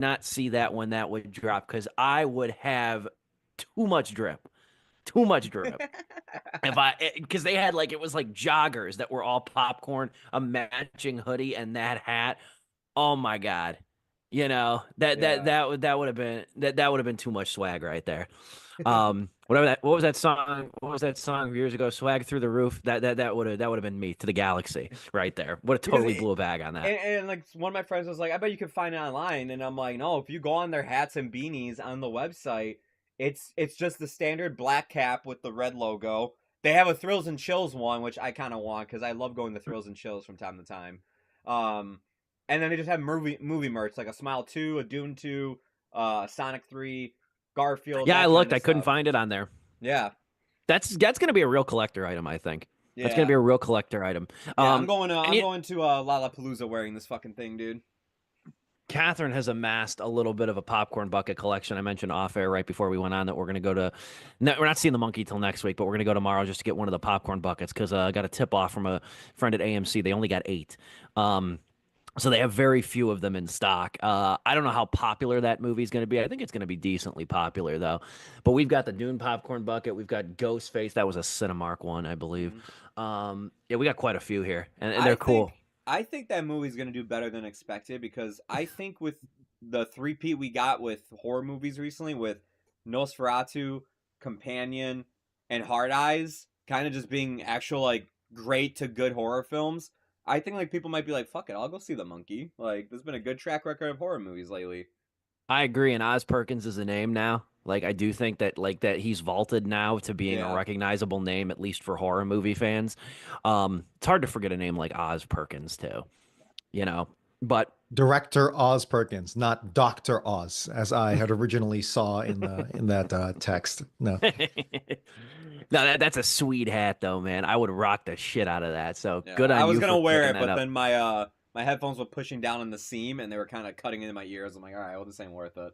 not see that when that would drop because I would have too much drip, too much drip. If I, because they had like, it was like joggers that were all popcorn, a matching hoodie, and that hat. Oh my God. Yeah. That would have been that would have been too much swag right there. Whatever that what was that song? What was that song years ago? Swag through the roof. That would have been me to the galaxy right there. Would have Because totally blew a bag on that. and like one of my friends was like, I bet you can find it online, and I'm like, no, if you go on their hats and beanies on the website, it's just the standard black cap with the red logo. They have a Thrills and Chills one, which I kind of want because I love going to Thrills and Chills from time to time. Um, and then they just have movie merch like a Smile 2, a Dune 2, Sonic 3, Garfield, Yeah, I that kind looked. of I couldn't stuff. find it on there. Yeah, That's gonna be a real collector item, I think. That's gonna be yeah, a real collector item. yeah. I'm going. And I'm you, going to Lollapalooza wearing this fucking thing, dude. Catherine has amassed a little bit of a popcorn bucket collection. I mentioned off air right before we went on that we're going to go to. No, we're not seeing the monkey till next week, but we're going to go tomorrow just to get one of the popcorn buckets because I got a tip off from a friend at AMC. They only got 8. Um, so they have very few of them in stock. I don't know how popular that movie is going to be. I think it's going to be decently popular though. But we've got the Dune popcorn bucket. We've got Ghostface. That was a Cinemark one, I believe. Mhm. Yeah, we got quite a few here, and I they're think cool. I think that movie's gonna do better than expected because I think with the three-peat we got with horror movies recently, with Nosferatu, Companion, and Hard Eyes, kind of just being actual like great to good horror films. I think like people might be like, "Fuck it, I'll go see The Monkey." Like, there's been a good track record of horror movies lately. I agree, and Oz Perkins is a name now. Like I do think that he's vaulted now to being a Yeah, recognizable name, at least for horror movie fans. It's hard to forget a name like Oz Perkins too, you know. But Director Oz Perkins, not Dr. Oz, as I had originally saw in that text. No. no, that's a sweet hat though, man. I would rock the shit out of that. So yeah. good I on was you gonna for wear picking it, that but up. then my headphones were pushing down in the seam and they were kind of cutting into my ears. I'm like, all right, well, this ain't worth it.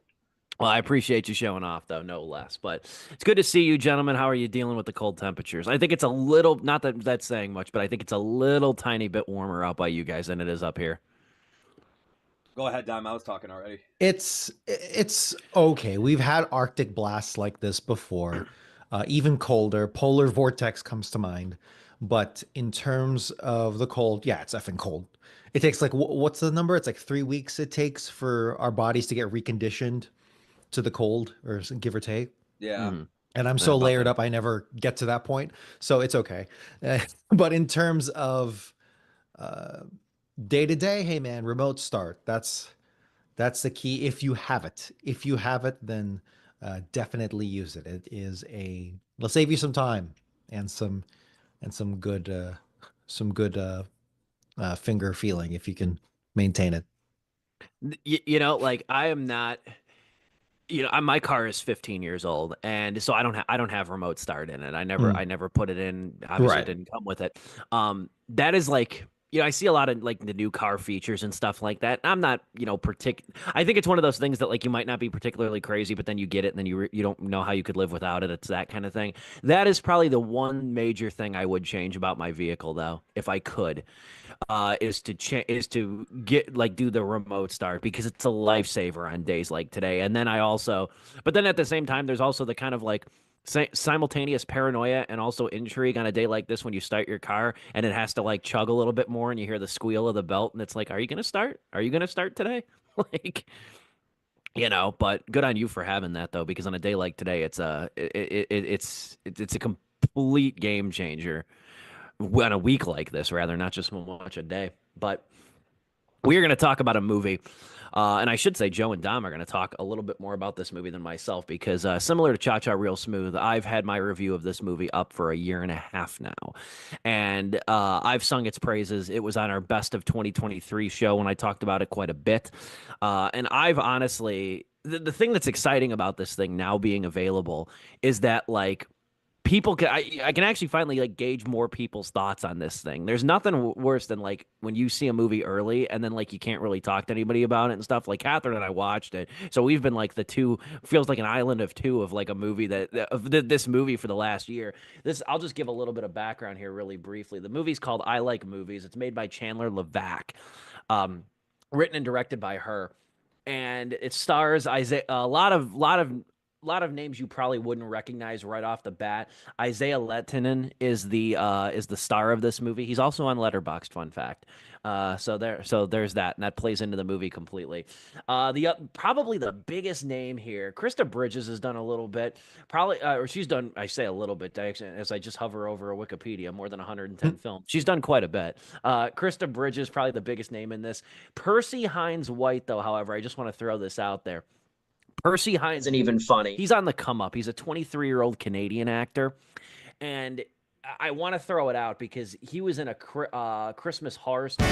Well, I appreciate you showing off, though, no less. But it's good to see you, gentlemen. How are you dealing with the cold temperatures? I think it's a little, not that that's saying much, but I think it's a little tiny bit warmer out by you guys than it is up here. Go ahead, Dime. I was talking already. It's okay. We've had Arctic blasts like this before, even colder. Polar vortex comes to mind. But in terms of the cold, yeah, it's effing cold. It takes like what's the number? It's like 3 weeks it takes for our bodies to get reconditioned to the cold, or give or take. Yeah. Hmm. And I'm so About layered that. up, I never get to that point, so it's okay. But in terms of uh, day to day, hey man, remote start. That's the key. If you have it, then definitely use it. It is a it'll save you some time and some good finger feeling if you can maintain it. Like I am not. My car is 15 years old, and so I don't have remote start in it. I Mm, never put it in. Obviously, it right. didn't come with it. That is like, I see a lot of like the new car features and stuff like that. I'm not, I think it's one of those things that like you might not be particularly crazy, but then you get it, and then you don't know how you could live without it. It's that kind of thing. That is probably the one major thing I would change about my vehicle, though, if I could, is to get like do the remote start because it's a lifesaver on days like today. And then but then at the same time, there's also the kind of like simultaneous paranoia and also intrigue on a day like this when you start your car and it has to like chug a little bit more and you hear the squeal of the belt and it's like, are you gonna start? Are you gonna start today? Like, but good on you for having that though, because on a day like today, it's a complete game changer on a week like this, rather, not just so much a day. But we are going to talk about a movie. And I should say, Joe and Dom are going to talk a little bit more about this movie than myself because, similar to Cha Cha Real Smooth, I've had my review of this movie up for a year and a half now. And I've sung its praises. It was on our Best of 2023 show when I talked about it quite a bit. And I've honestly, the thing that's exciting about this thing now being available is that, like, I can actually finally like gauge more people's thoughts on this thing. There's nothing worse than like when you see a movie early and then like you can't really talk to anybody about it and stuff. Like Catherine and I watched it, so we've been like the two, feels like an island of two of like a movie this movie for the last year. This I'll just give a little bit of background here really briefly. The movie's called I Like Movies. It's made by Chandler Levac, um, written and directed by her. and it stars Isaiah. A lot of names you probably wouldn't recognize right off the bat. Isaiah Lettinen is the star of this movie. He's also on Letterboxd. Fun fact. So there's that, and that plays into the movie completely. Probably the biggest name here, Krista Bridges has done a little bit. Probably, or she's done. I say a little bit as I just hover over a Wikipedia. More than 110 films. She's done quite a bit. Krista Bridges probably the biggest name in this. Percy Hines White, though. However, I just want to throw this out there. Percy Hines Isn't even funny. He's on the come up. He's a 23-year-old Canadian actor, and I want to throw it out because he was in a Christmas Horror Story.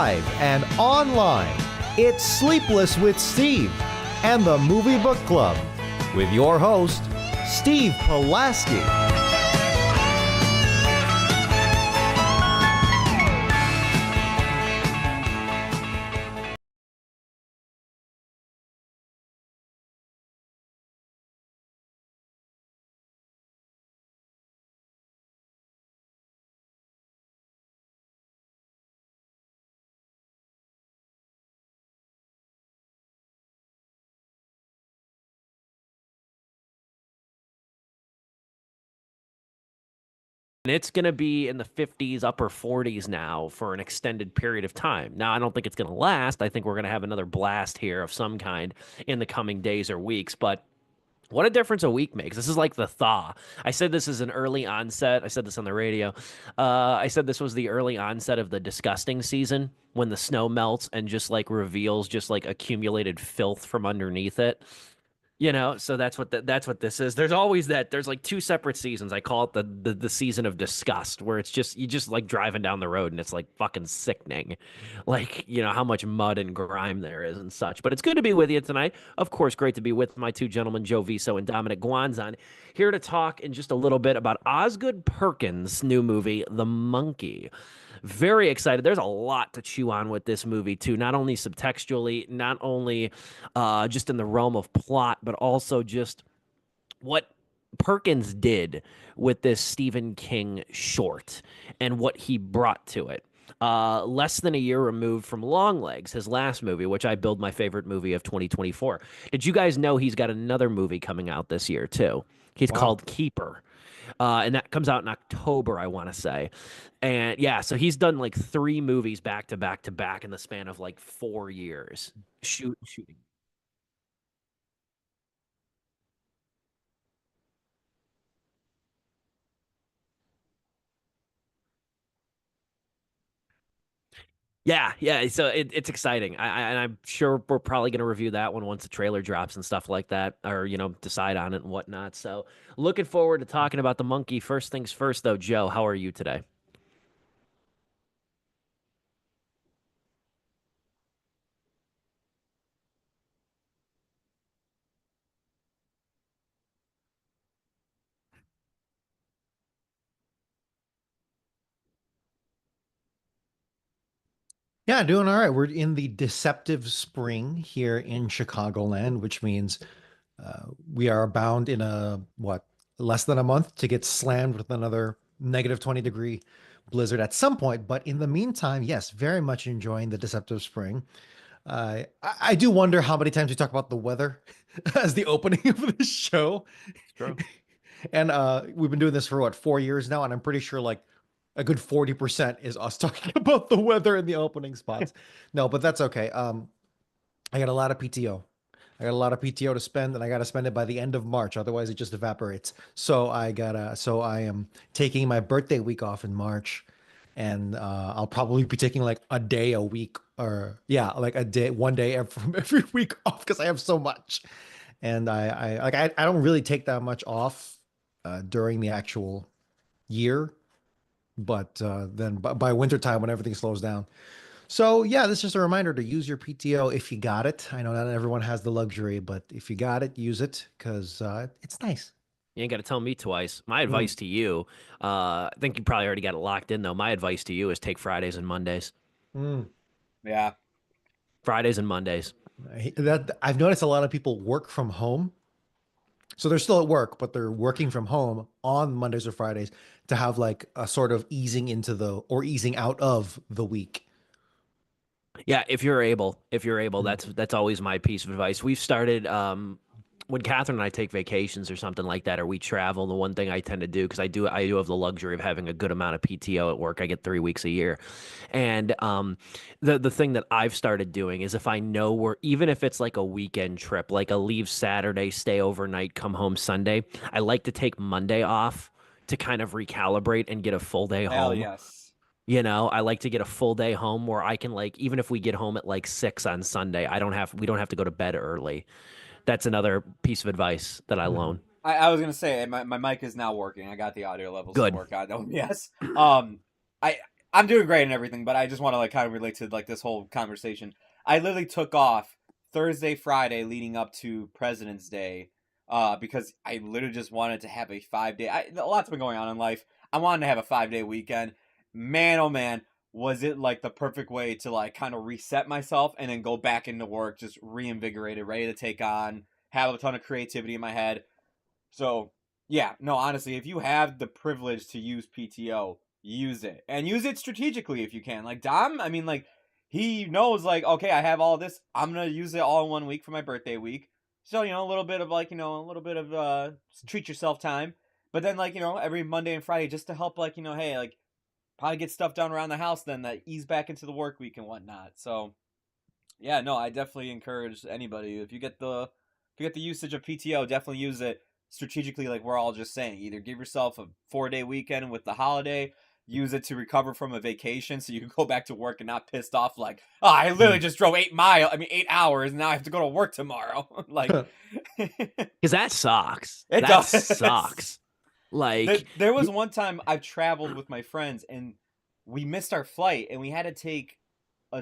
live and online. It's Sleepless with Steve and the Movie Book Club with your host, Steve Pulaski. And it's going to be in the 50s, upper 40s now for an extended period of time. Now, I don't think it's going to last. I think we're going to have another blast here of some kind in the coming days or weeks. But what a difference a week makes. This is like the thaw. I said this is an early onset. I said this on the radio. I said this was the early onset of the disgusting season when the snow melts and just like reveals just like accumulated filth from underneath it. So that's what this is. There's always that. There's like two separate seasons. I call it the season of disgust, where it's just you just like driving down the road and it's like fucking sickening, like how much mud and grime there is and such. But it's good to be with you tonight. Of course, great to be with my two gentlemen, Joe Viso and Dominic Guanzon, here to talk in just a little bit about Oz Perkins' new movie, The Monkey. Very excited. There's a lot to chew on with this movie too. Not only subtextually, not only just in the realm of plot, but also just what Perkins did with this Stephen King short and what he brought to it. Less than a year removed from Longlegs, his last movie, which I billed my favorite movie of 2024. Did you guys know he's got another movie coming out this year too? He's called Keeper. And that comes out in October, I want to say. And yeah, so he's done like 3 movies back to back to back in the span of like 4 years shooting. Yeah, yeah. So it's exciting. And I'm sure we're probably going to review that one once the trailer drops and stuff like that, or decide on it and whatnot. So looking forward to talking about The Monkey. First things first, though, Joe, how are you today? Yeah, doing all right. We're in the deceptive spring here in Chicagoland, which means we are bound in less than a month to get slammed with another negative 20-degree blizzard at some point. But in the meantime, yes, very much enjoying the deceptive spring. I do wonder how many times we talk about the weather as the opening of the show. It's true. And we've been doing this for 4 years now, and I'm pretty sure like a good 40% is us talking about the weather in the opening spots. No, but that's okay. I got a lot of PTO. I got a lot of PTO to spend, and I got to spend it by the end of March. Otherwise, it just evaporates. So I am taking my birthday week off in March, and I'll probably be taking like a day a week, or yeah, like a day, one day from every week off because I have so much. And I don't really take that much off during the actual year, but then by winter time when everything slows down. So yeah, this is just a reminder to use your PTO if you got it. I know not everyone has the luxury, but if you got it, use it because it's nice. You ain't got to tell me twice. My Mm. advice to you, I think you probably already got it locked in, though. My advice to you is take Fridays and Mondays. Mm. Yeah. Fridays and Mondays. That I've noticed a lot of people work from home. So they're still at work, but they're working from home on Mondays or Fridays to have like a sort of easing into the or easing out of the week. Yeah, if you're able, Mm. that's always my piece of advice. We've started when Catherine and I take vacations or something like that, or we travel. The one thing I tend to do because I do have the luxury of having a good amount of PTO at work. I get 3 weeks a year, and the thing that I've started doing is if I know we're even if it's like a weekend trip, like a leave Saturday, stay overnight, come home Sunday, I like to take Monday off to kind of recalibrate and get a full day Hell home. yes. I like to get a full day home where I can like even if we get home at like 6 on Sunday, we don't have to go to bed early. That's another piece of advice that I Mhm. loan. I was gonna say my mic is now working. I got the audio levels to Good. work on. Oh yes. Um, I I'm doing great and everything, but I just want to like kind of relate to like this whole conversation. I literally took off Thursday, Friday leading up to President's Day, because I literally just wanted to have a 5 day. A lot's been going on in life. I wanted to have a 5 day weekend. Man, oh man, was it like the perfect way to like kind of reset myself and then go back into work, just reinvigorated, ready to take on, have a ton of creativity in my head. So yeah, no, honestly, if you have the privilege to use PTO, use it and use it strategically if you can. Like Dom, I mean, like he knows, like, okay, I have all this. I'm gonna use it all in 1 week for my birthday week. So a little bit of like a little bit of treat yourself time. But then like every Monday and Friday just to help like hey like probably get stuff done around the house then that ease back into the work week and whatnot. So yeah, no, I definitely encourage anybody if you get the usage of PTO, definitely use it strategically, like we're all just saying. Either give yourself a 4 day weekend with the holiday, use it to recover from a vacation, so you can go back to work and not pissed off like, oh, I literally just drove 8 hours, and now I have to go to work tomorrow. Like, Because that sucks. it That does. sucks. Like, There was one time I traveled with my friends and we missed our flight and we had to take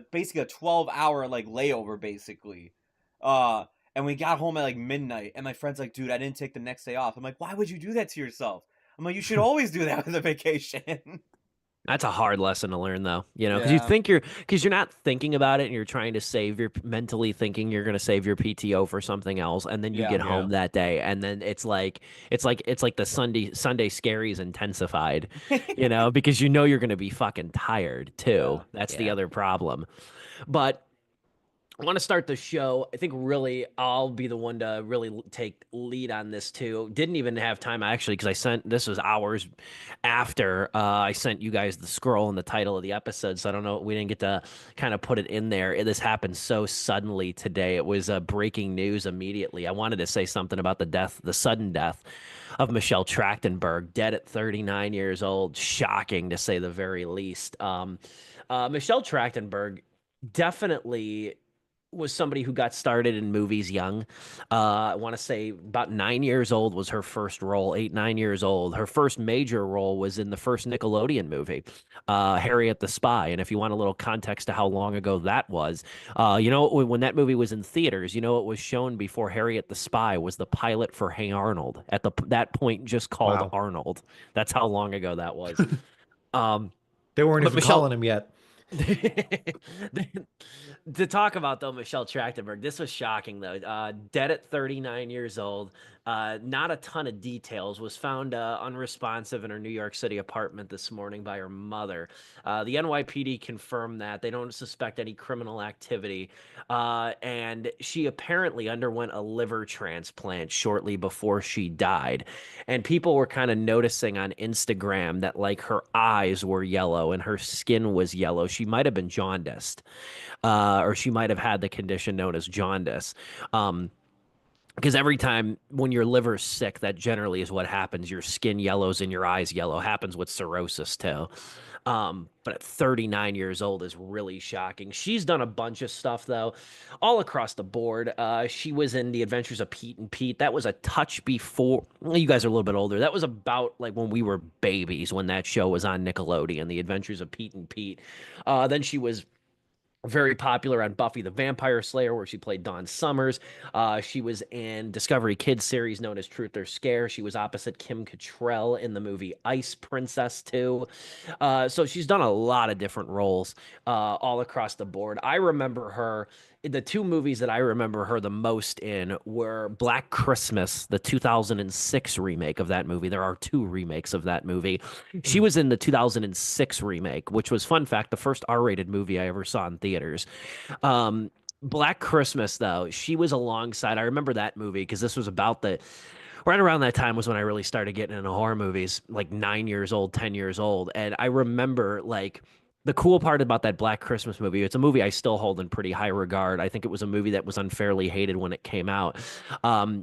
basically a 12-hour like layover basically. Uh and we got home at like midnight and my friend's like, "Dude, I didn't take the next day off." I'm like, "Why would you do that to yourself?" I'm like, "You should always do that with a vacation." that's a hard lesson to learn, though, because Yeah. because you're not thinking about it and you're trying to save your mentally thinking you're going to save your PTO for something else, and then you Yeah. get Yeah. home that day, and then it's like the Sunday scaries intensified, because you're going to be fucking tired too. Yeah. That's the Yeah. other problem. But I want to start the show. I think really I'll be the one to really take lead on this too. Didn't even have time actually because this was hours after I sent you guys the scroll and the title of the episode. So I don't know. We didn't get to kind of put it in there. This happened so suddenly today. It was breaking news immediately. I wanted to say something about the sudden death of Michelle Trachtenberg, dead at 39 years old. Shocking to say the very least. Michelle Trachtenberg definitely was somebody who got started in movies young. I want to say about 9 years old was her first role, 8, 9 years old. Her first major role was in the first Nickelodeon movie, Harriet the Spy. And if you want a little context to how long ago that was, when that movie was in theaters, it was shown before Harriet the Spy was the pilot for Hey Arnold, at that point just called Wow. Arnold. That's how long ago that was. Um, They weren't but even Michelle, calling him yet. to talk about though, Michelle Trachtenberg, this was shocking though. Dead at 39 years old. Not a ton of details. Was found unresponsive in her New York City apartment this morning by her mother. The NYPD confirmed that they don't suspect any criminal activity, and she apparently underwent a liver transplant shortly before she died. And people were kind of noticing on Instagram that like her eyes were yellow and her skin was yellow. She might have been jaundiced, or she might have had the condition known as jaundice. Because every time when your liver's sick, that generally is what happens. Your skin yellows and your eyes yellow. Happens with cirrhosis too. But at 39 years old is really shocking. She's done a bunch of stuff though, all across the board. She was in The Adventures of Pete and Pete. That was a touch before. Well, you guys are a little bit older. That was about like when we were babies when that show was on Nickelodeon, The Adventures of Pete and Pete. Then she was very popular on Buffy the Vampire Slayer, where she played Dawn Summers. She was in Discovery Kids series known as Truth or Scare. She was opposite Kim Cattrall in the movie Ice Princess 2. So she's done a lot of different roles all across the board. I remember her. The two movies that I remember her the most in were Black Christmas, the 2006 remake of that movie. There are two remakes of that movie. She was in the 2006 remake, which was, fun fact, the first R-rated movie I ever saw in theaters. Black Christmas, though, she was alongside. I remember that movie because this was about right around that time was when I really started getting into horror movies, like 9 years old, 10 years old. And I remember like the cool part about that Black Christmas movie, it's a movie I still hold in pretty high regard. I think it was a movie that was unfairly hated when it came out.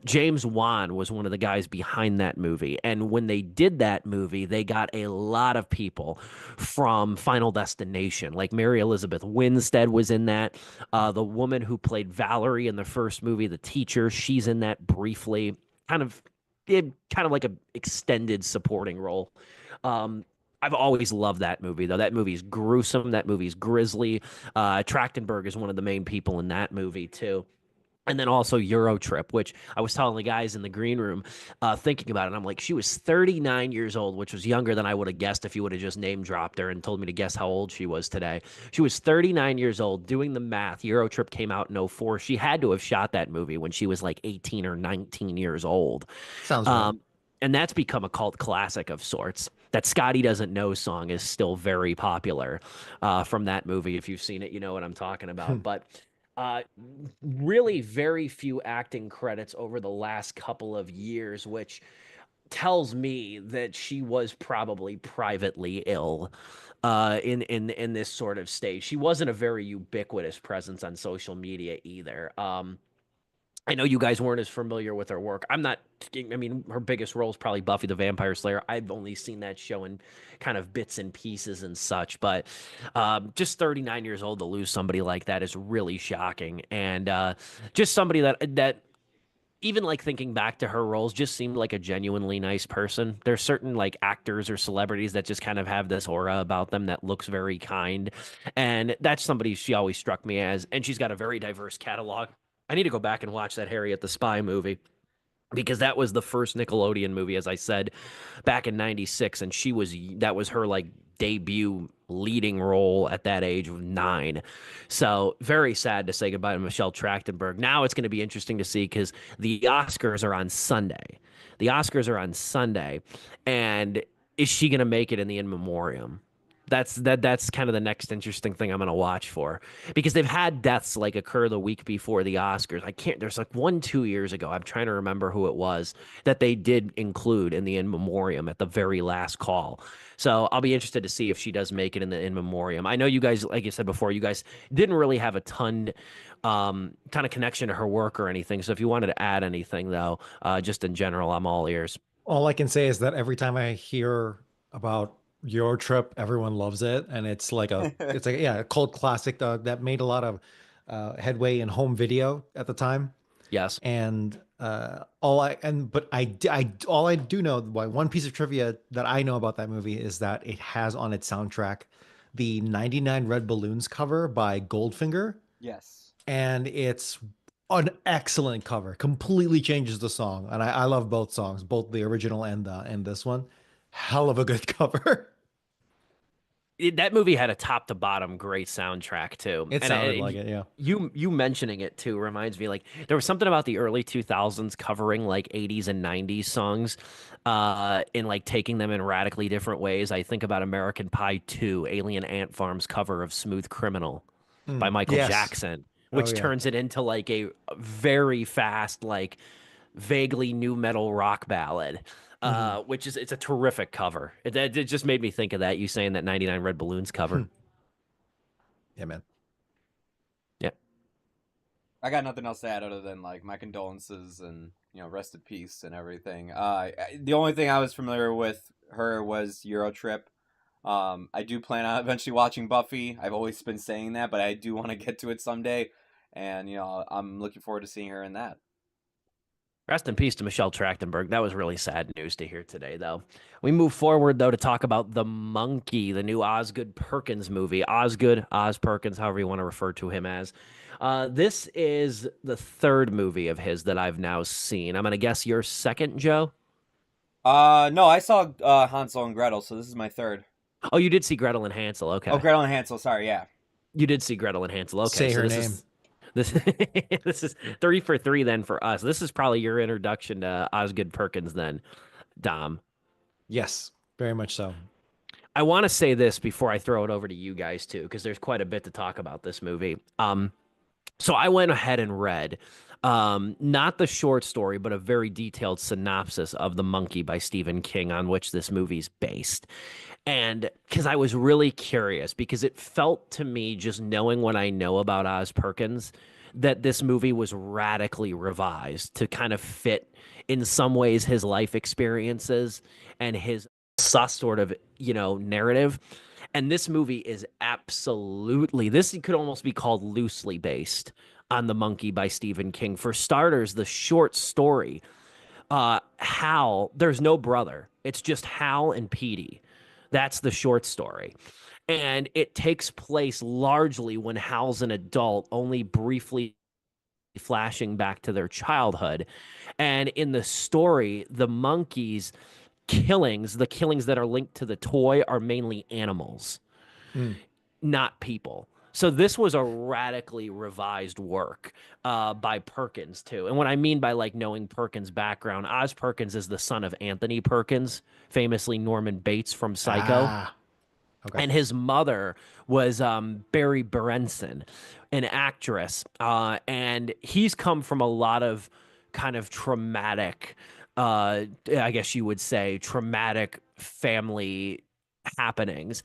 James Wan was one of the guys behind that movie. And when they did that movie, they got a lot of people from Final Destination. Like Mary Elizabeth Winstead was in that. The woman who played Valerie in the first movie, the teacher, she's in that briefly. Kind of like a extended supporting role. Um, I've always loved that movie, though. That movie's gruesome. That movie's grisly. Trachtenberg is one of the main people in that movie, too. And then also Eurotrip, which I was telling the guys in the green room, thinking about it. I'm like, she was 39 years old, which was younger than I would have guessed if you would have just name dropped her and told me to guess how old she was today. She was 39 years old. Doing the math, Eurotrip came out in '04. She had to have shot that movie when she was like 18 or 19 years old. Sounds right. Um, and that's become a cult classic of sorts. That Scotty Doesn't Know song is still very popular from that movie. If you've seen it, you know what I'm talking about. But uh, really very few acting credits over the last couple of years, which tells me that she was probably privately ill in this sort of stage. She wasn't a very ubiquitous presence on social media either. I know you guys weren't as familiar with her work. I'm not, I mean, her biggest role is probably Buffy the Vampire Slayer. I've only seen that show in kind of bits and pieces and such, but just 39 years old to lose somebody like that is really shocking. And just somebody that even like thinking back to her roles just seemed like a genuinely nice person. There's certain like actors or celebrities that just kind of have this aura about them that looks very kind. And that's somebody she always struck me as. And she's got a very diverse catalog. I need to go back and watch that Harriet the Spy movie because that was the first Nickelodeon movie, as I said, back in '96, and that was her like debut leading role at that age of 9. So very sad to say goodbye to Michelle Trachtenberg. Now it's going to be interesting to see because the Oscars are on Sunday. The Oscars are on Sunday, and is she going to make it in the in memoriam? That's kind of the next interesting thing I'm going to watch for because they've had deaths like occur the week before the Oscars. I can't, there's like 2 years ago. I'm trying to remember who it was that they did include in the in memoriam at the very last call. So I'll be interested to see if she does make it in the in memoriam. I know you guys, like you said before, you guys didn't really have a kind of connection to her work or anything. So if you wanted to add anything though, just in general, I'm all ears. All I can say is that every time I hear about your trip, everyone loves it, and it's like yeah, a cult classic that made a lot of headway in home video at the time. Yes. And all I and but I all I do know, why one piece of trivia that I know about that movie is that it has on its soundtrack the 99 Red Balloons cover by Goldfinger, Yes. and it's an excellent cover. Completely changes the song, and I love both songs, both the original and this one. Hell of a good cover. That movie had a top to bottom great soundtrack too. It sounded like it, yeah. You mentioning it too reminds me like there was something about the early 2000s covering like 80s and 90s songs in like taking them in radically different ways. I think about American Pie 2, Alien Ant Farm's cover of Smooth Criminal by Michael Yes. Jackson, Oh which yeah. turns it into like a very fast like vaguely new metal rock ballad. Mhm. Which is it's a terrific cover. It just made me think of that. You saying that 99 Red Balloons cover. Yeah, man. Yeah. I got nothing else to add other than like my condolences and rest in peace and everything. The only thing I was familiar with her was Eurotrip. I do plan on eventually watching Buffy. I've always been saying that, but I do want to get to it someday, and I'm looking forward to seeing her in that. Rest in peace to Michelle Trachtenberg. That was really sad news to hear today, though. We move forward, though, to talk about The Monkey, the new Osgood Perkins movie. Osgood, Oz Perkins, however you want to refer to him as. This is the third movie of his that I've now seen. I'm going to guess your second, Joe? No, I saw Hansel and Gretel, so this is my third. Oh, you did see Gretel and Hansel. Oh, Okay. Gretel and Hansel. Sorry, yeah. You did see Gretel and Hansel. Okay, Say so her this name. is this this is 3 for 3 then for us. This is probably your introduction to Osgood Perkins then, Dom. Yes, very much so. I want to say this before I throw it over to you guys too, because there's quite a bit to talk about this movie. So I went ahead and read not the short story, but a very detailed synopsis of The Monkey by Stephen King, on which this movie's based. And because I was really curious, because it felt to me, just knowing what I know about Oz Perkins, that this movie was radically revised to kind of fit, in some ways, his life experiences and his sus sort of, narrative. And this movie is absolutely, this could almost be called loosely based on The Monkey by Stephen King. For starters, the short story, Hal, there's no brother. It's just Hal and Petey. That's the short story. And it takes place largely when Hal's an adult, only briefly flashing back to their childhood. And in the story, the monkeys' killings, the killings that are linked to the toy, are mainly animals, Mm. not people. So this was a radically revised work by Perkins too. And what I mean by like knowing Perkins' background, Oz Perkins is the son of Anthony Perkins, famously Norman Bates from Psycho. Ah, okay. And his mother was Barry Berenson, an actress, and he's come from a lot of kind of traumatic, I guess you would say, traumatic family happenings.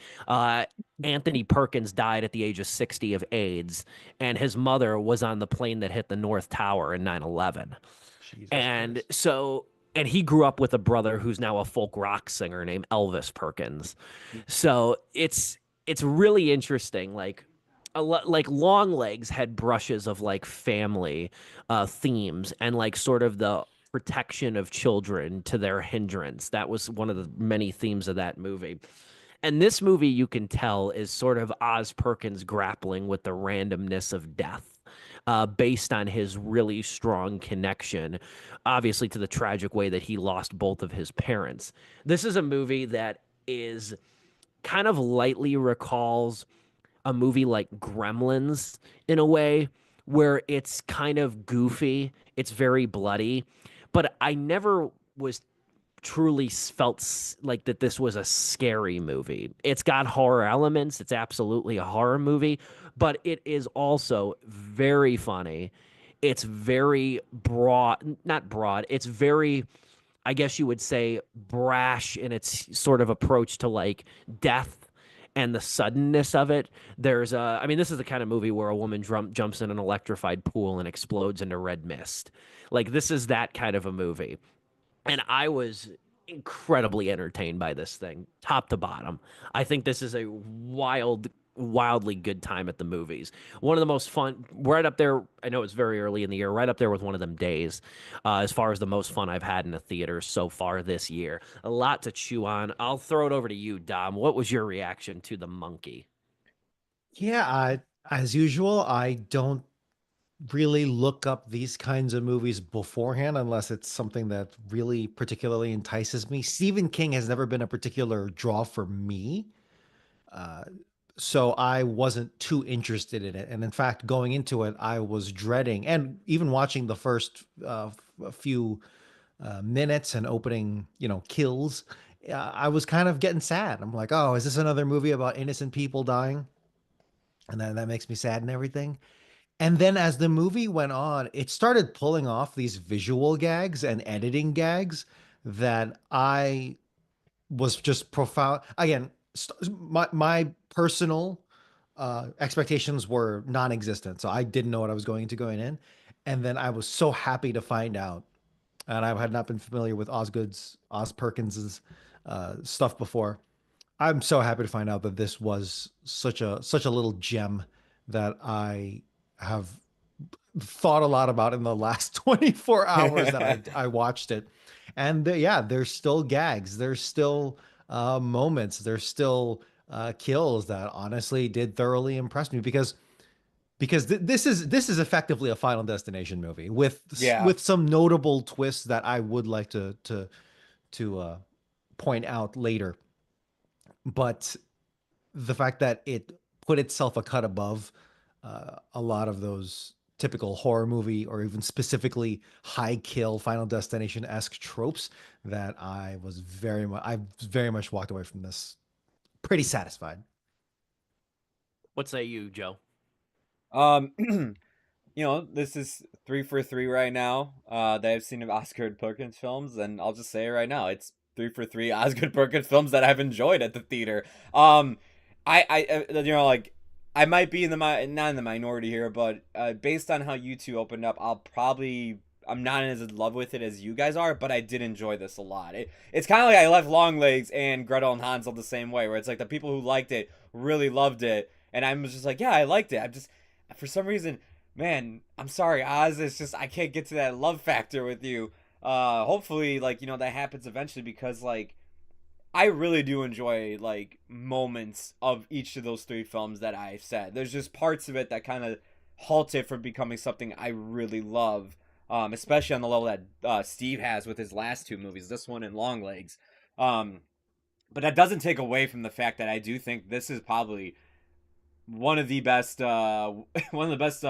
Anthony Perkins died at the age of 60 of AIDS, and his mother was on the plane that hit the North Tower in 9/11. Jesus And Christ. so, and he grew up with a brother who's now a folk rock singer named Elvis Perkins. So it's really interesting. Like like Longlegs had brushes of like family themes and like sort of the protection of children to their hindrance. That was one of the many themes of that movie. And this movie, you can tell, is sort of Oz Perkins grappling with the randomness of death, based on his really strong connection, obviously, to the tragic way that he lost both of his parents. This is a movie that is kind of lightly recalls a movie like Gremlins in a way, where it's kind of goofy, it's very bloody, but I never was truly felt like that this was a scary movie. It's got horror elements. It's absolutely a horror movie, but it is also very funny. It's very broad, not broad. It's very, I guess you would say, brash in its sort of approach to like death and the suddenness of it. There's a, I mean, this is the kind of movie where a woman jumps in an electrified pool and explodes into red mist. Like, this is that kind of a movie. And I was incredibly entertained by this thing, top to bottom. I think this is a wildly good time at the movies. One of the most fun, right up there. I know it's very early in the year, right up there with one of them days, as far as the most fun I've had in a theater so far this year. A lot to chew on. I'll throw it over to you, Dom. What was your reaction to The Monkey? Yeah, as usual, I don't really look up these kinds of movies beforehand unless it's something that really particularly entices me. Stephen King has never been a particular draw for me. Uh, so I wasn't too interested in it. And in fact, going into it, I was dreading, and even watching the first few minutes and opening, kills, I was kind of getting sad. I'm like, oh, is this another movie about innocent people dying? And then that makes me sad and everything. And then as the movie went on, it started pulling off these visual gags and editing gags that I was just profound. Again, my personal expectations were non-existent, so I didn't know what I was going into going in. And then I was so happy to find out, and I had not been familiar with Oz Perkins's stuff before. I'm so happy to find out that this was such a little gem that I have thought a lot about in the last 24 hours that I watched it. And yeah, there's still gags, there's still moments, there's still kills that honestly did thoroughly impress me, because this is effectively a Final Destination movie with Yeah. some notable twists that I would like to point out later. But the fact that it put itself a cut above a lot of those typical horror movie or even specifically high kill Final Destination esque tropes, that I very much walked away from this pretty satisfied. What say you, Joe? Um, this is 3 for 3 right now. That I've seen of Oscar Perkins films, and I'll just say it right now, it's 3 for 3 Oscar Perkins films that I've enjoyed at the theater. Like, I might be in the not in the minority here, but based on how you two opened up, I'm not as in love with it as you guys are, but I did enjoy this a lot. It's kind of like I left Longlegs and Gretel and Hansel the same way, where it's like the people who liked it really loved it, and I was just like, yeah, I liked it. I'm just, for some reason, man, I'm sorry, Oz. It's just I can't get to that love factor with you. Hopefully, like, that happens eventually, because like I really do enjoy like moments of each of those three films that I said. There's just parts of it that kind of halt it from becoming something I really love, especially on the level that Steve has with his last two movies, this one and Long Legs. Um, but that doesn't take away from the fact that I do think this is probably one of the best one of the best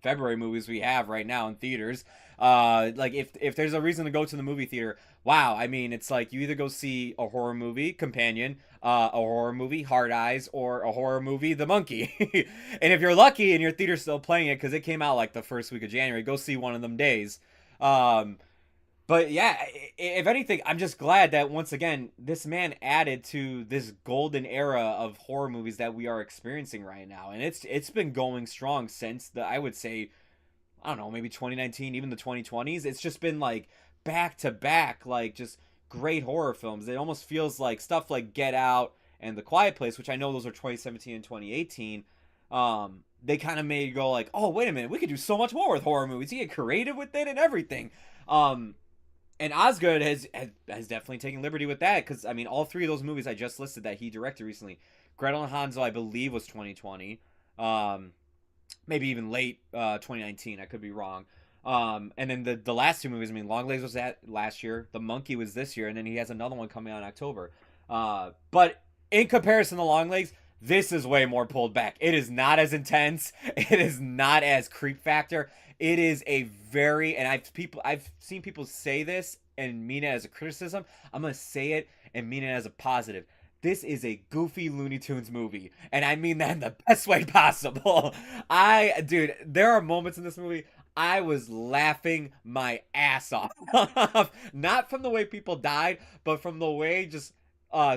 February movies we have right now in theaters. Like if there's a reason to go to the movie theater, wow, I mean it's like you either go see a horror movie Companion, a horror movie Hard Eyes, or a horror movie The Monkey. And if you're lucky and your theater's still playing it because it came out like the first week of January, go see one of them days. um but yeah, if anything, I'm just glad that once again this man added to this golden era of horror movies that we are experiencing right now, and it's been going strong since the I would say I don't know maybe 2019, even the 2020s. It's just been like back to back, like just great horror films. It almost feels like stuff like Get Out and The Quiet Place, which I know those are 2017 and 2018. They kind of made you go like, oh wait a minute, we could do so much more with horror movies. You get creative with it and everything. And Osgood has definitely taken liberty with that because I mean all three of those movies I just listed that he directed recently, Gretel and Hansel I believe was 2020, um, maybe even late 2019. I could be wrong. And then the last two movies, I mean Longlegs was that last year, The Monkey was this year, and then he has another one coming out in October. But in comparison to Longlegs, this is way more pulled back. It is not as intense. It is not as creep factor. It is a very, and I've seen people say this and mean it as a criticism. I'm gonna say it and mean it as a positive. This is a goofy Looney Tunes movie, and I mean that in the best way possible. Dude, there are moments in this movie I was laughing my ass off. Not from the way people died, but from the way just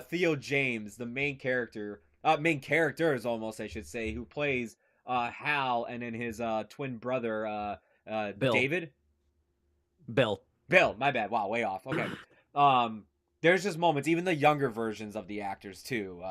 Theo James, the main characters almost I should say, who plays Hal, and then his twin brother Bill. David. Bill. Bill, my bad. Wow, way off. Okay. Um, there's just moments, even the younger versions of the actors too.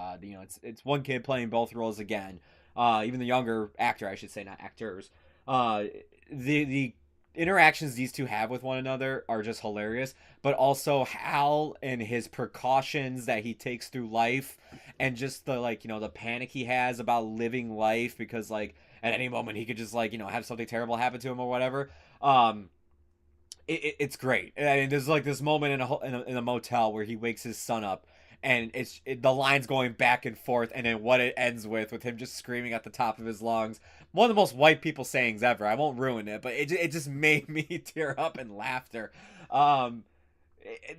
It's one kid playing both roles again. Even the younger actor, I should say, not actors. Uh, the interactions these two have with one another are just hilarious. But also Hal and his precautions that he takes through life, and just the the panic he has about living life because like at any moment he could just have something terrible happen to him or whatever. Um, it's great. I mean, there's like this moment in a motel where he wakes his son up, and the lines going back and forth, and then what it ends with him just screaming at the top of his lungs. One of the most white people sayings ever. I won't ruin it, but it just made me tear up in laughter. Um,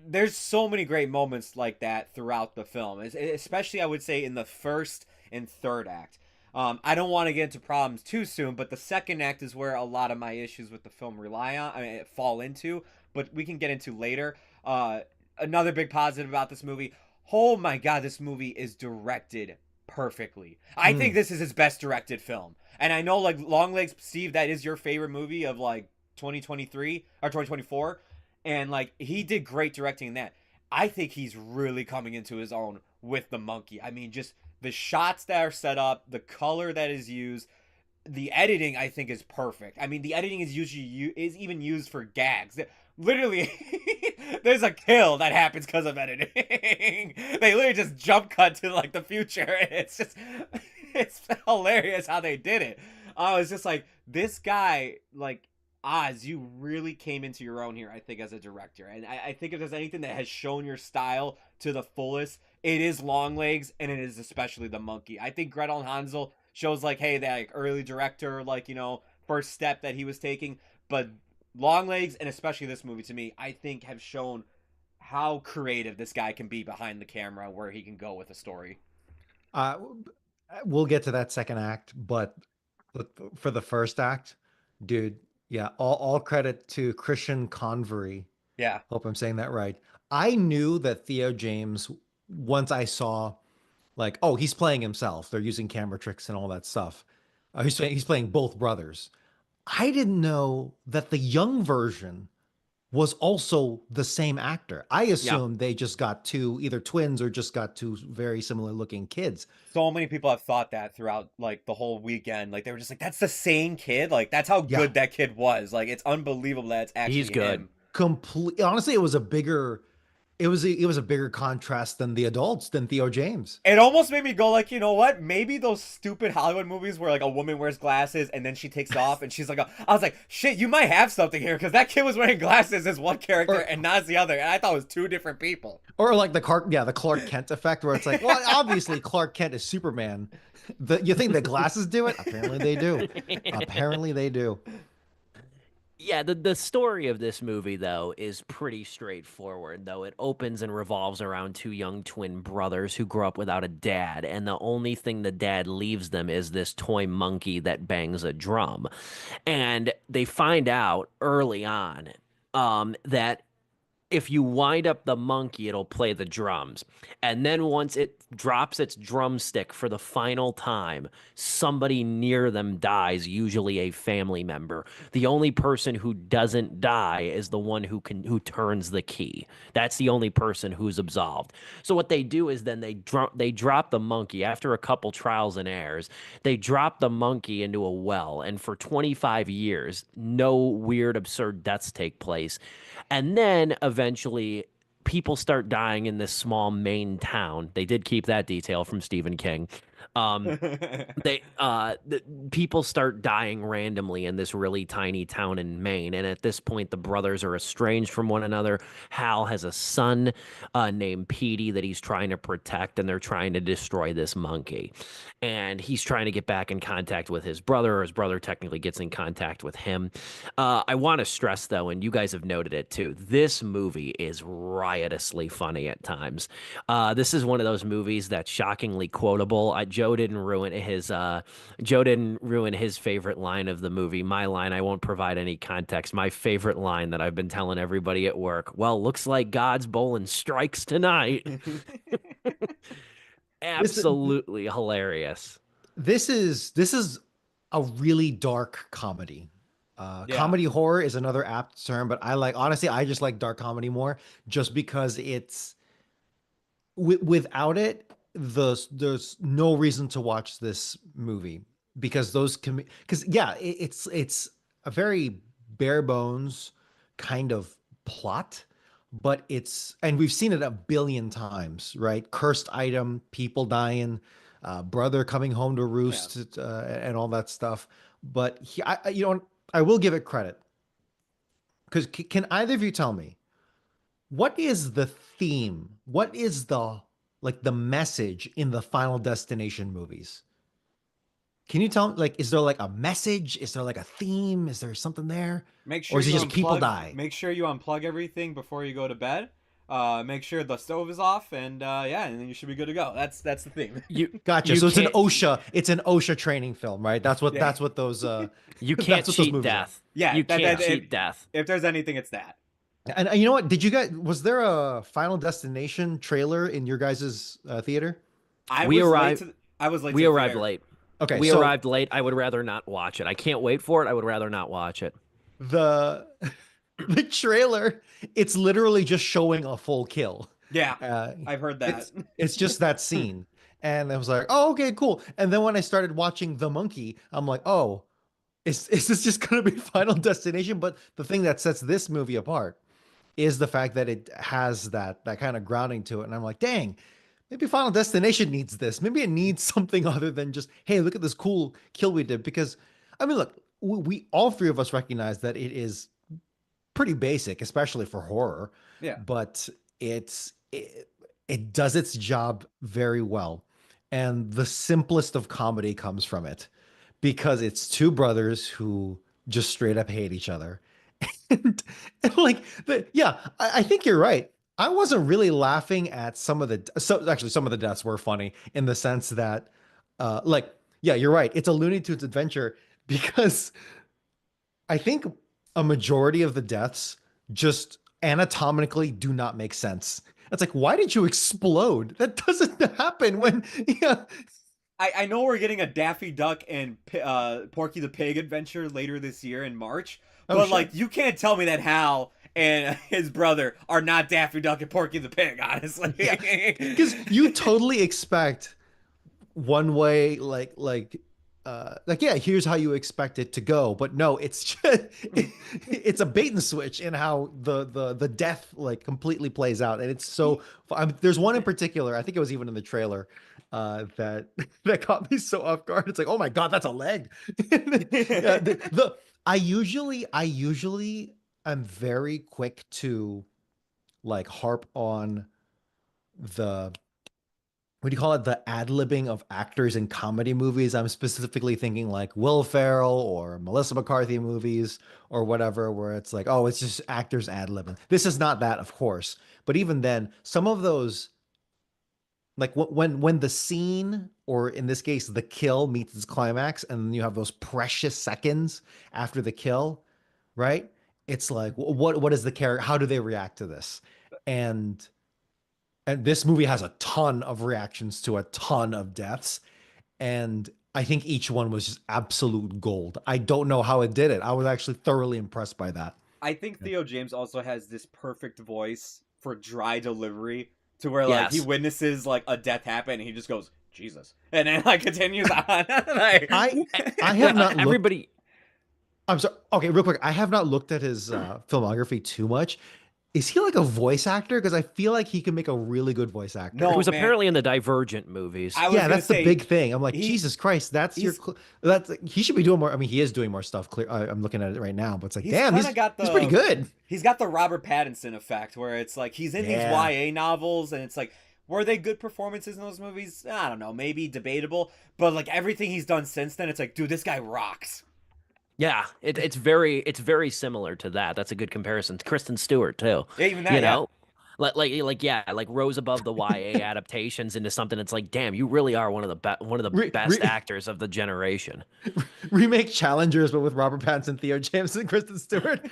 there's so many great moments like that throughout the film, especially I would say in the first and third act. I don't want to get into problems too soon, but the second act is where a lot of my issues with the film rely on, I mean, fall into, but we can get into later. Another big positive about this movie. Oh my God, this movie is directed perfectly. I think this is his best directed film. And I know like Longlegs, Steve, that is your favorite movie of like 2023 or 2024. And like he did great directing in that. I think he's really coming into his own with The Monkey. I mean, just the shots that are set up, the color that is used, the editing I think is perfect. I mean, the editing is is even used for gags. Literally, there's a kill that happens because of editing. They literally just jump cut to like the future. It's hilarious how they did it. I was just like, this guy, like Oz, you really came into your own here, I think, as a director. And I think if there's anything that has shown your style to the fullest, it is Longlegs, and it is especially The Monkey. I think Gretel and Hansel shows like, hey, that like, early director, like, first step that he was taking. But Longlegs, and especially this movie to me, I think have shown how creative this guy can be behind the camera, where he can go with a story. Uh, we'll get to that second act, but for the first act, dude, yeah, all credit to Christian Convery. Yeah. Hope I'm saying that right. I knew that Theo James, once I saw, like, oh, he's playing himself. They're using camera tricks and all that stuff. He's playing both brothers. I didn't know that the young version was also the same actor. I Yeah. assumed they just got two, either twins or just got two very similar looking kids. So many people have thought that throughout like the whole weekend. Like they were just like, that's the same kid. Like that's how Yeah, good that kid was. Like it's unbelievable that it's actually He's good. him. complete. Honestly, it was a bigger it was a bigger contrast than the adults, than Theo James. It almost made me go like, you know what? Maybe those stupid Hollywood movies where like a woman wears glasses and then she takes it off and she's like, I was like, shit, you might have something here because that kid was wearing glasses as one character and not as the other, and I thought it was two different people. Or like the Clark Kent effect, where it's like, well, obviously Clark Kent is Superman. You think the glasses do it? Apparently they do. Apparently they do. Yeah, the story of this movie, though, is pretty straightforward, though. It opens and revolves around two young twin brothers who grow up without a dad, and the only thing the dad leaves them is this toy monkey that bangs a drum. And they find out early on that if you wind up the monkey, it'll play the drums. And then once it drops its drumstick for the final time, somebody near them dies, usually a family member. The only person who doesn't die is the one who turns the key. That's the only person who's absolved. So what they do is then they drop the monkey after a couple trials and errors. They drop the monkey into a well, and for 25 years, no weird absurd deaths take place. And then eventually people start dying in this small Maine town. They did keep that detail from Stephen King. People start dying randomly in this really tiny town in Maine, and at this point the brothers are estranged from one another. Hal has a son named Petey that he's trying to protect, and they're trying to destroy this monkey, and he's trying to get back in contact with his brother, or his brother technically gets in contact with him. I want to stress, though, and you guys have noted it too, this movie is riotously funny at times. This is one of those movies that's shockingly quotable. Joe didn't ruin his favorite line of the movie. My line, I won't provide any context. My favorite line that I've been telling everybody at work. Well, looks like God's bowling strikes tonight. Absolutely hilarious. This is a really dark comedy. Yeah. Comedy horror is another apt term, but honestly, I just like dark comedy more, just because it's without it, there's no reason to watch this movie, because it's a very bare bones kind of plot, but and we've seen it a billion times, right? Cursed item, people dying, brother coming home to roost, and all that stuff. But I will give it credit, because can either of you tell me what is the theme? What is the message in the Final Destination movies? Can you tell me, is there a message? Is there a theme? Is there something there? Or is it just people die? Make sure you unplug everything before you go to bed. Make sure the stove is off, and and then you should be good to go. That's the theme. Gotcha. So it's an OSHA training film, right? That's what those you can't cheat death. Yeah, you can't cheat death. If there's anything, it's that. And you know what? Was there a Final Destination trailer in your guys' theater? We arrived late. Okay, we arrived late. I would rather not watch it. I can't wait for it. I would rather not watch it. The trailer, it's literally just showing a full kill. Yeah, I've heard that. It's just that scene. And I was like, oh, okay, cool. And then when I started watching The Monkey, I'm like, oh, is this just going to be Final Destination? But the thing that sets this movie apart is the fact that it has that kind of grounding to it. And I'm like, dang, maybe Final Destination needs this. Maybe it needs something other than just, hey, look at this cool kill we did. Because, I mean, look, we all three of us recognize that it is pretty basic, especially for horror. Yeah. But it does its job very well. And the simplest of comedy comes from it, because it's two brothers who just straight up hate each other. And I think you're right. I wasn't really laughing at some of the deaths were funny in the sense that, you're right. It's a Looney Tunes adventure, because I think a majority of the deaths just anatomically do not make sense. It's like, why did you explode? That doesn't happen when, I know we're getting a Daffy Duck and Porky the Pig adventure later this year in March, but you can't tell me that Hal and his brother are not Daffy Duck and Porky the Pig, honestly. Because you totally expect one way, like, yeah, here's how you expect it to go, but no, it's just it's a bait and switch in how the death like completely plays out, and it's so. There's one in particular, I think it was even in the trailer, that that caught me so off guard. It's like, oh my god, that's a leg. Yeah, I usually am very quick to like harp on the what do you call it? The ad-libbing of actors in comedy movies. I'm specifically thinking like Will Ferrell or Melissa McCarthy movies or whatever, where it's like, oh, it's just actors ad-libbing. This is not that, of course. But even then, some of those, like when the scene, or in this case, the kill meets its climax, and then you have those precious seconds after the kill, right? It's like, what is the character? How do they react to this? And this movie has a ton of reactions to a ton of deaths, and I think each one was just absolute gold. I don't know how it did it. I was actually thoroughly impressed by that. I think Theo James also has this perfect voice for dry delivery, to where like he Yes. witnesses like a death happen and he just goes Jesus, and then like continues on. Like, I have not looked. Everybody. I'm sorry. Okay, real quick. I have not looked at his filmography too much. Is he like a voice actor? Because I feel like he can make a really good voice actor. No, He was man. apparently in the Divergent movies. I was Yeah, gonna that's the say, big thing. I'm like, he- Jesus Christ, he's- that's he should be doing more. I mean, he is doing more stuff. Clear, I'm looking at it right now, but it's like, He's damn, kinda got he's pretty the- good. He's got the Robert Pattinson effect, where it's like he's in these Yeah. YA novels, and it's like, were they good performances in those movies? I don't know, maybe debatable. But like everything he's done since then, it's like, dude, this guy rocks. Yeah, it's very similar to that. That's a good comparison. Kristen Stewart too. Yeah, even that, You yeah. know, like yeah, like rose above the YA adaptations into something that's like, damn, you really are one of the Re- best re- actors of the generation. Remake Challengers, but with Robert Pattinson, Theo James, and Kristen Stewart.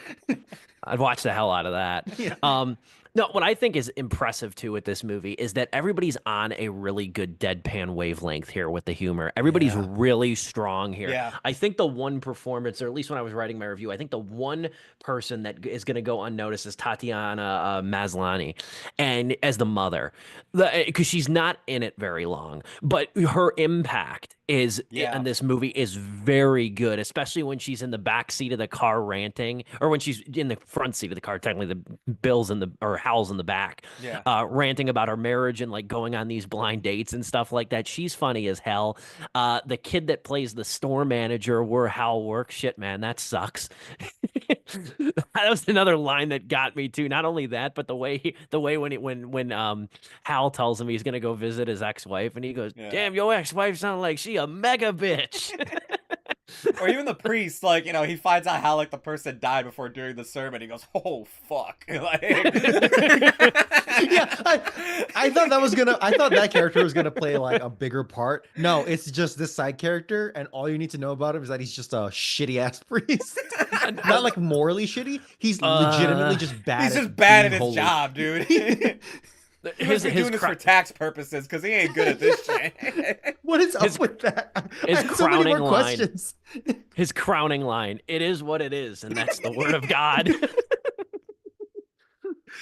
I'd watch the hell out of that. Yeah. No, what I think is impressive too with this movie is that everybody's on a really good deadpan wavelength here with the humor. Everybody's Yeah. really strong here. Yeah. I think the one performance, or at least when I was writing my review, I think the one person that is going to go unnoticed is Tatiana Maslany, and as the mother, because she's not in it very long, but her impact is Yeah. in this movie is very good, especially when she's in the back seat of the car ranting, or when she's in the front seat of the car. Technically, the Bill's in the or Hal's in the back, Yeah. ranting about her marriage and like going on these blind dates and stuff like that. She's funny as hell. The kid that plays the store manager where Hal works, shit, man, that sucks. That was another line that got me too. Not only that, but the way when Hal tells him he's gonna go visit his ex-wife, and he goes, Yeah. "Damn, your ex-wife sounded like she a mega bitch." Or even the priest, like, you know, he finds out how like the person died before doing the sermon. He goes, "Oh fuck!" Like, Yeah, I thought that character was gonna play like a bigger part. No, it's just this side character, and all you need to know about him is that he's just a shitty ass priest. Not like morally shitty. He's legitimately just bad. He's just bad at being his holy. job, dude. He must be doing this for tax purposes because he ain't good at this shit. What is up with that? I his had so many crowning more line. questions. His crowning line: "It is what it is, and that's the word of God."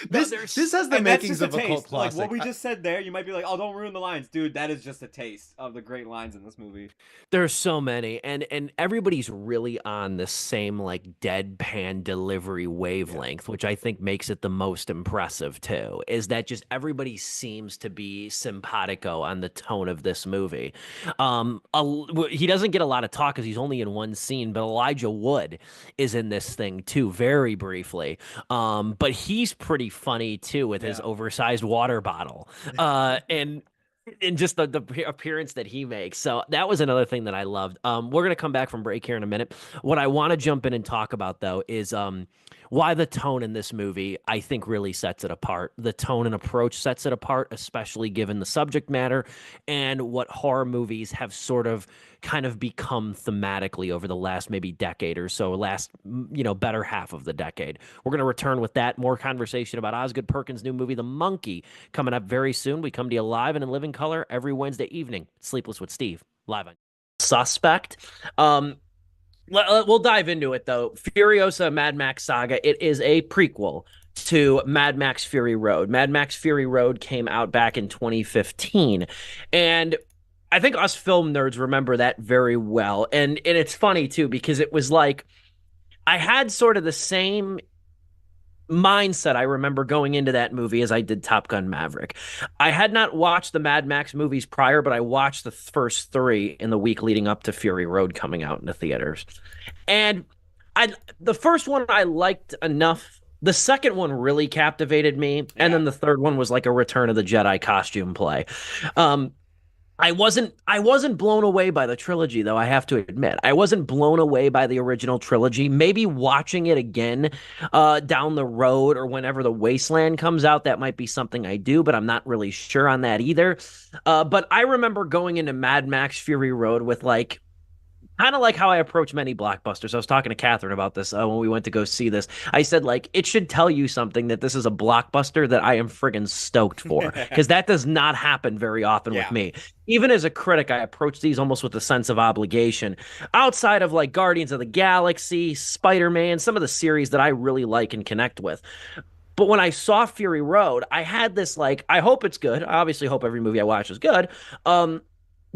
This has the And that's makings just a of a cult taste. Like classic. what we just said there, you might be like, "Oh, don't ruin the lines, dude." That is just a taste of the great lines in this movie. There's so many, and everybody's really on the same like deadpan delivery wavelength, which I think makes it the most impressive too. Is that just everybody seems to be simpatico on the tone of this movie. He doesn't get a lot of talk because he's only in one scene, but Elijah Wood is in this thing too, very briefly. But he's pretty funny too with his Yeah. oversized water bottle, and just the appearance that he makes. So that was another thing that I loved. We're gonna come back from break here in a minute. What I want to jump in and talk about though is why the tone in this movie I think really sets it apart. The tone and approach sets it apart, especially given the subject matter and what horror movies have sort of kind of become thematically over the last maybe decade or so, better half of the decade. We're going to return with that. More conversation about Oz Perkins' new movie, The Monkey, coming up very soon. We come to you live and in living color every Wednesday evening. Sleepless with Steve, live on Suspect. We'll dive into it though. Furiosa Mad Max Saga. It is a prequel to Mad Max Fury Road. Mad Max Fury Road came out back in 2015, and I think us film nerds remember that very well. And it's funny too, because it was like I had sort of the same mindset I remember going into that movie as I did Top Gun Maverick. I had not watched the Mad Max movies prior, but I watched the first three in the week leading up to Fury Road coming out in the theaters. And I the first one I liked enough. The second one really captivated me, and Yeah. then the third one was like a Return of the Jedi costume play. Um, I wasn't blown away by the trilogy though, I have to admit. I wasn't blown away by the original trilogy. Maybe watching it again down the road or whenever The Wasteland comes out, that might be something I do, but I'm not really sure on that either. But I remember going into Mad Max Fury Road with like kind of like how I approach many blockbusters. I was talking to Catherine about this when we went to go see this. I said, like, it should tell you something that this is a blockbuster that I am friggin' stoked for, because that does not happen very often with Yeah. me. Even as a critic, I approach these almost with a sense of obligation. Outside of like Guardians of the Galaxy, Spider-Man, some of the series that I really like and connect with. But when I saw Fury Road, I had this like, I hope it's good. I obviously hope every movie I watch is good.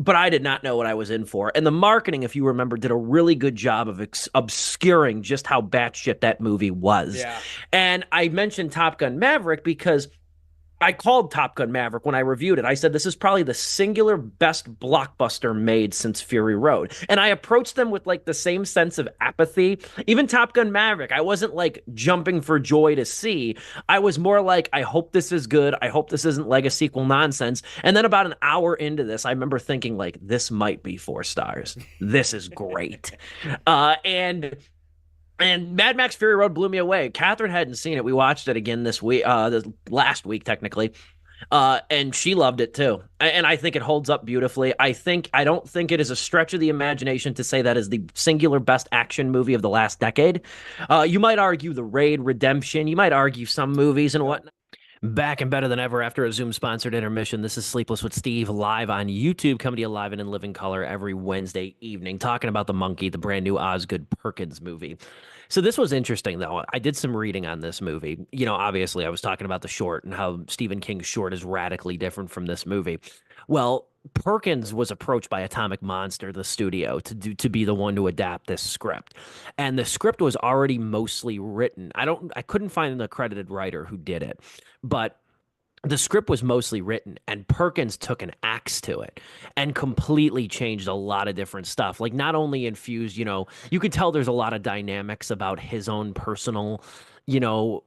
But I did not know what I was in for. And the marketing, if you remember, did a really good job of obscuring just how batshit that movie was. Yeah. And I mentioned Top Gun Maverick because I called Top Gun Maverick when I reviewed it. I said, this is probably the singular best blockbuster made since Fury Road. And I approached them with like the same sense of apathy. Even Top Gun Maverick, I wasn't like jumping for joy to see. I was more like, I hope this is good. I hope this isn't like a sequel nonsense. And then about an hour into this, I remember thinking like, this might be 4 stars. This is great. And Mad Max Fury Road blew me away. Catherine hadn't seen it. We watched it again this week, this last week technically, and she loved it too. And I think it holds up beautifully. I don't think it is a stretch of the imagination to say that is the singular best action movie of the last decade. You might argue The Raid, Redemption. You might argue some movies and whatnot. Back and better than ever after a Zoom sponsored intermission. This is Sleepless with Steve live on YouTube, coming to you live and in living color every Wednesday evening, talking about The Monkey, the brand new Osgood Perkins movie. So this was interesting, though. I did some reading on this movie. You know, obviously, I was talking about the short and how Stephen King's short is radically different from this movie. Well, Perkins was approached by Atomic Monster, the studio, to be the one to adapt this script, and the script was already mostly written. I couldn't find the credited writer who did it, but the script was mostly written, and Perkins took an axe to it and completely changed a lot of different stuff. Like, not only infused, you could tell there's a lot of dynamics about his own personal,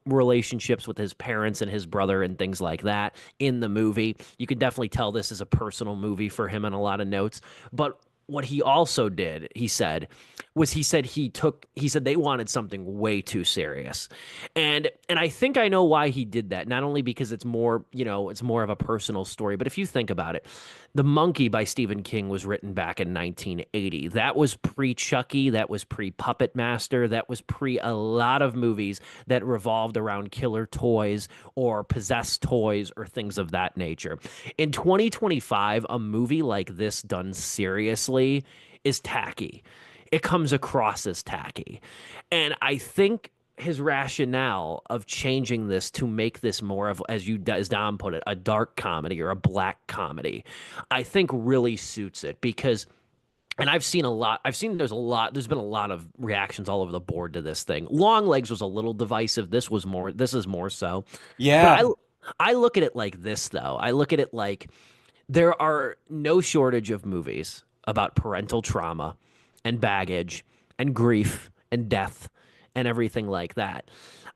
relationships with his parents and his brother and things like that in the movie. You could definitely tell this is a personal movie for him on a lot of notes. But what he also did, he said they wanted something way too serious. And I think I know why he did that. Not only because it's more, it's more of a personal story, but if you think about it, The Monkey by Stephen King was written back in 1980. That was pre-Chucky, that was pre-Puppet Master, that was pre a lot of movies that revolved around killer toys or possessed toys or things of that nature. In 2025, a movie like this done seriously is tacky. It comes across as tacky. And I think his rationale of changing this to make this more of, as Dom put it, a dark comedy or a black comedy, I think really suits it because, and there's been a lot of reactions all over the board to this thing. Longlegs was a little divisive. This is more so. Yeah. But I look at it like this though. I look at it like there are no shortage of movies about parental trauma and baggage and grief and death and everything like that.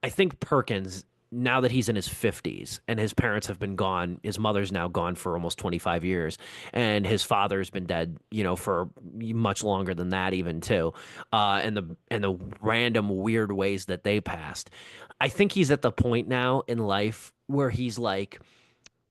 I think Perkins, now that he's in his 50s and his parents have been gone, his mother's now gone for almost 25 years, and his father's been dead, for much longer than that even too. And the random weird ways that they passed. I think he's at the point now in life where he's like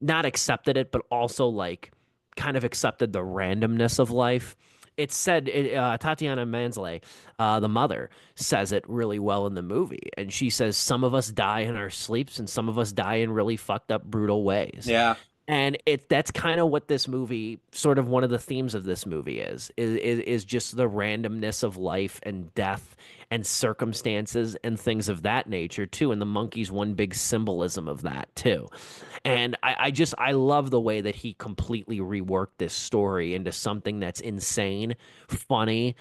not accepted it, but also like kind of accepted the randomness of life. It's said, Tatiana Maslany, the mother, says it really well in the movie. And she says, some of us die in our sleeps and some of us die in really fucked up, brutal ways. Yeah. And that's kind of what this movie, sort of one of the themes of this movie is just the randomness of life and death and circumstances and things of that nature too. And the monkey's one big symbolism of that too. And I love the way that he completely reworked this story into something that's insane, funny,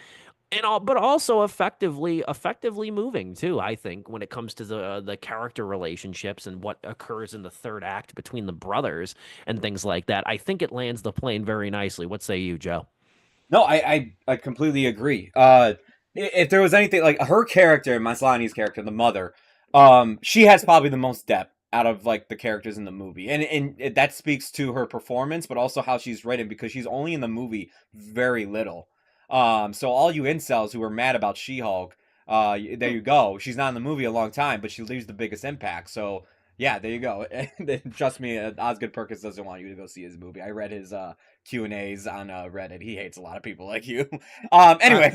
and all, but also effectively moving too. I think when it comes to the character relationships and what occurs in the third act between the brothers and things like that, I think it lands the plane very nicely. What say you, Joe? No, I completely agree. If there was anything like her character, Maslany's character, the mother, she has probably the most depth out of like the characters in the movie, and that speaks to her performance, but also how she's written because she's only in the movie very little. So all you incels who are mad about She-Hulk, there you go. She's not in the movie a long time, but she leaves the biggest impact. So yeah, there you go. Trust me, Osgood Perkins doesn't want you to go see his movie. I read his Q&As on Reddit. He hates a lot of people like you. Anyway,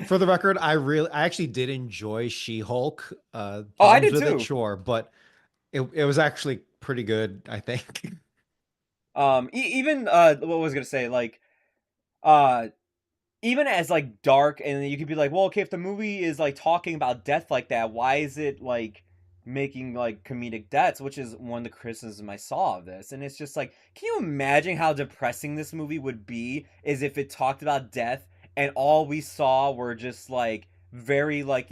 for the record, I actually did enjoy She-Hulk. I Problems did with too. it, sure, but it was actually pretty good, I think. Even what was I gonna say? Like, uh, even as like dark, and you could be like, well, okay, if the movie is like talking about death like that, why is it like making like comedic deaths? Which is one of the criticisms I saw of this, and it's just like, can you imagine how depressing this movie would be is if it talked about death and all we saw were just like very like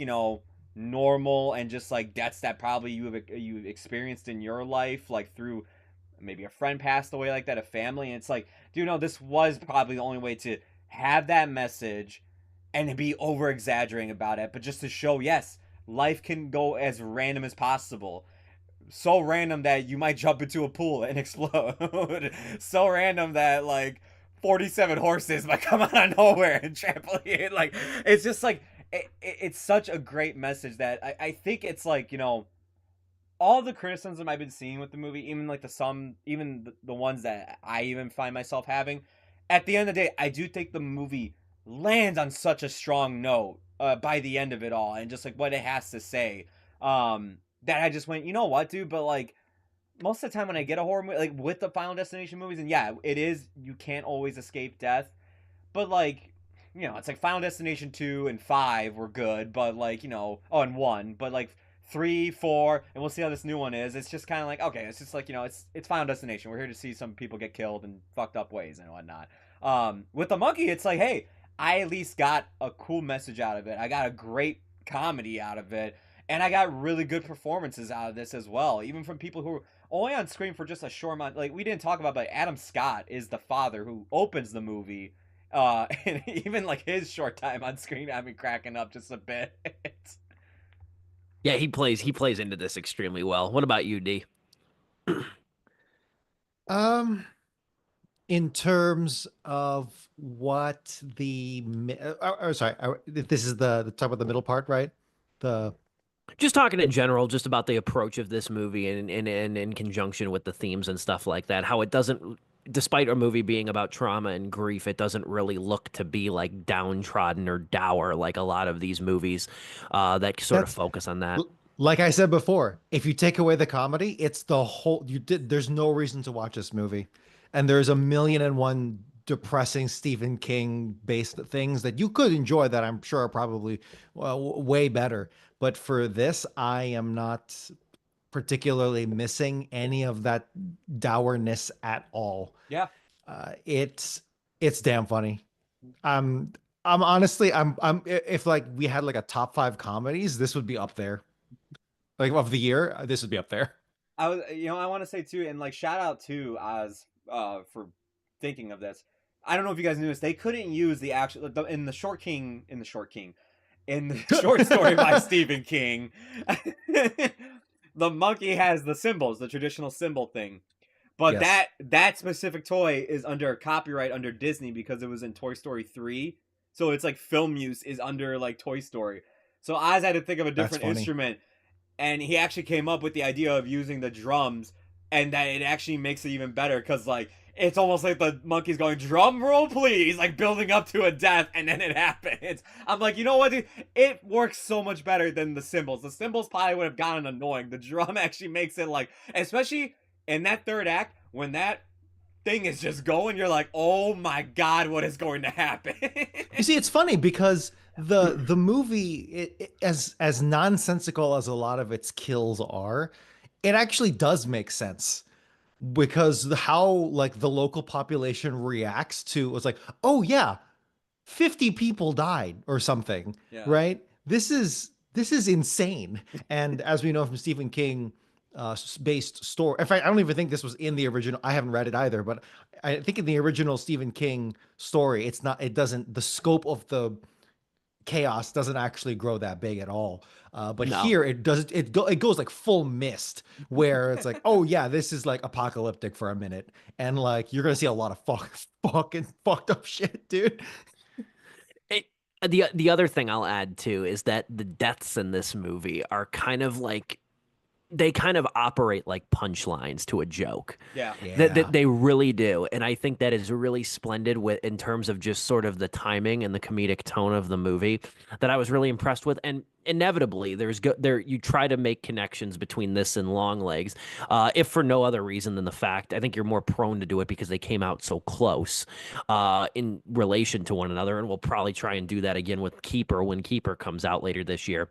normal and just like deaths that probably you experienced in your life, like through maybe a friend passed away like that, a family, and it's like, do you know this was probably the only way to have that message and be over exaggerating about it, but just to show, yes, life can go as random as possible. So random that you might jump into a pool and explode. So random that like 47 horses might come out of nowhere and trample you. Like, it's just like it's such a great message that I think it's like, all the criticism I've been seeing with the movie, even like the ones that I even find myself having, at the end of the day, I do think the movie lands on such a strong note by the end of it all, and just like what it has to say, that I just went, you know what, dude? But like most of the time when I get a horror movie, like with the Final Destination movies, and yeah, it is, you can't always escape death, but like, it's like Final Destination 2 and 5 were good, but like, and 1, but like 3, 4, and we'll see how this new one is. It's just kind of like, okay, it's just like, it's Final Destination. We're here to see some people get killed in fucked up ways and whatnot. With the monkey, it's like, hey, I at least got a cool message out of it. I got a great comedy out of it, and I got really good performances out of this as well, even from people who are only on screen for just a short amount. Like we didn't talk about, but Adam Scott is the father who opens the movie. And even like his short time on screen had me cracking up just a bit. Yeah, he plays into this extremely well. What about you, D? Um, in terms of what sorry, this is the talk about the middle part, right? The Just talking in general, just about the approach of this movie and in conjunction with the themes and stuff like that, how it doesn't, despite a movie being about trauma and grief, it doesn't really look to be like downtrodden or dour like a lot of these movies that sort of that's focus on that. like I said before, if you take away the comedy, it's the whole there's no reason to watch this movie. And there's a million and one depressing Stephen King based things that you could enjoy that I'm sure are probably way better. But for this, I am not particularly missing any of that dourness at all. Yeah. It's damn funny. I'm I'm honestly I'm if like we had like a top 5 comedies, this would be up there. Like of the year, this would be up there. I want to say too, and like shout out to Oz for thinking of this. I don't know if you guys knew this. They couldn't use the actual in the short story by Stephen King. The monkey has the symbols, the traditional symbol thing. But Yes. that specific toy is under copyright under Disney because it was in Toy Story 3. So it's like film use is under like Toy Story. So Oz had to think of a That's different funny. instrument, and he actually came up with the idea of using the drums, and that it actually makes it even better because like it's almost like the monkey's going drum roll please, like building up to a death, and then it happens. I'm like, you know what, dude? It works so much better than the cymbals. The cymbals probably would have gotten annoying. The drum actually makes it like, especially in that third act, when that thing is just going, you're like, oh my god, what is going to happen? You see, it's funny because the movie, as nonsensical as a lot of its kills are, it actually does make sense because how like the local population reacts to it's like, oh yeah, 50 people died or something, Yeah. right? This is insane. And as we know from Stephen King based story, in fact, I don't even think this was in the original. I haven't read it either, but I think in the original Stephen King story, it's not. It doesn't. The scope of the chaos doesn't actually grow that big at all. But No. here it does. It goes like full mist, where it's like, oh yeah, this is like apocalyptic for a minute, and like you're gonna see a lot of fucking fucked up shit, dude. It, the other thing I'll add too is that the deaths in this movie are kind of like they kind of operate like punchlines to a joke. Yeah. Yeah. They really do, and I think that is really splendid with in terms of just sort of the timing and the comedic tone of the movie that I was really impressed with. And inevitably, there you try to make connections between this and Longlegs, if for no other reason than the fact I think you're more prone to do it because they came out so close in relation to one another, and we'll probably try and do that again with Keeper when Keeper comes out later this year.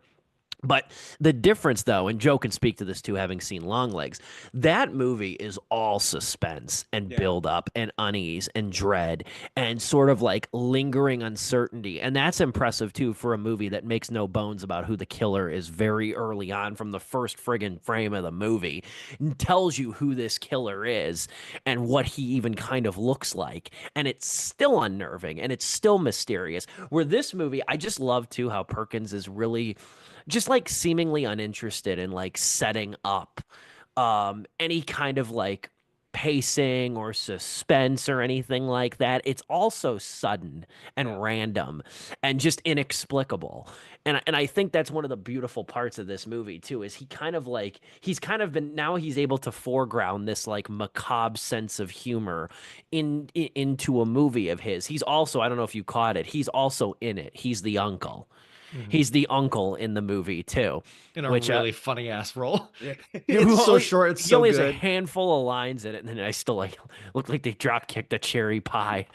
But the difference, though, and Joe can speak to this too, having seen Longlegs, that movie is all suspense and Yeah. build up and unease and dread and sort of like lingering uncertainty. And that's impressive too for a movie that makes no bones about who the killer is very early on from the first friggin' frame of the movie, and tells you who this killer is and what he even kind of looks like. And it's still unnerving and it's still mysterious. Where this movie, I just love too how Perkins is really just like seemingly uninterested in like setting up any kind of like pacing or suspense or anything like that. It's also sudden Yeah. and random and just inexplicable. And I think that's one of the beautiful parts of this movie too, is he's kind of been now he's able to foreground this like macabre sense of humor into a movie of his. He's also, I don't know if you caught it, he's also in it. He's the uncle. Mhm. He's the uncle in the movie too, In a which really funny ass role. Yeah. It's so short. It's he so only has a good. handful of lines in it, and then I still like look like they drop kicked a cherry pie.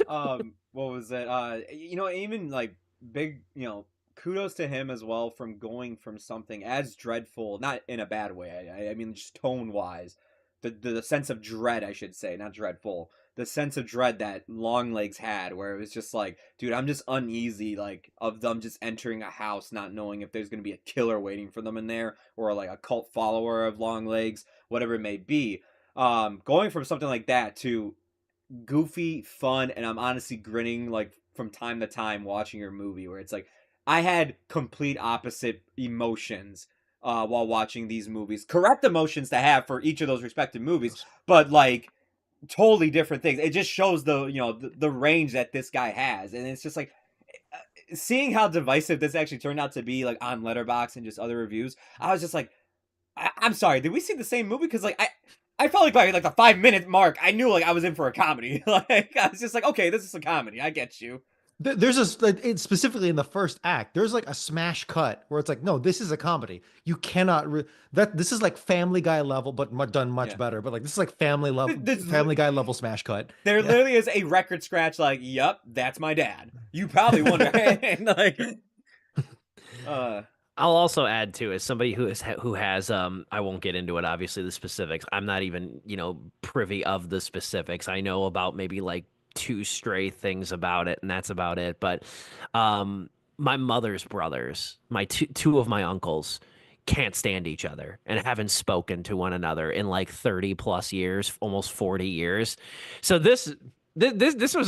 What was it? Even like big, kudos to him as well from going from something as dreadful, not in a bad way. I mean, just tone wise, the sense of dread, I should say, not dreadful. The sense of dread that Longlegs had, where it was just like, dude, I'm just uneasy, like of them just entering a house, not knowing if there's gonna be a killer waiting for them in there, or like a cult follower of Longlegs, whatever it may be. Going from something like that to goofy, fun, and I'm honestly grinning like from time to time watching your movie where it's like I had complete opposite emotions while watching these movies. Correct emotions to have for each of those respective movies, but like totally different things. It just shows the range that this guy has, and it's just like seeing how divisive this actually turned out to be like on Letterboxd and just other reviews. I was just like, I'm sorry, did we see the same movie? Because like I felt like by like the 5 minute mark, I knew like I was in for a comedy. Like I was just like, okay, this is a comedy. I get you. There's specifically in the first act. There's like a smash cut where it's like, no, this is a comedy. You cannot that this is like Family Guy level, but done much Yeah. better. But like this is like Family level, Family Guy level smash cut. There Yeah. literally is a record scratch. Like, yep, that's my dad. You probably wonder, like, I'll also add too, as somebody who has I won't get into it obviously the specifics. I'm not even privy of the specifics. I know about maybe like two stray things about it, and that's about it. But my mother's brothers, my two of my uncles, can't stand each other and haven't spoken to one another in like 30 plus years, almost 40 years. So this was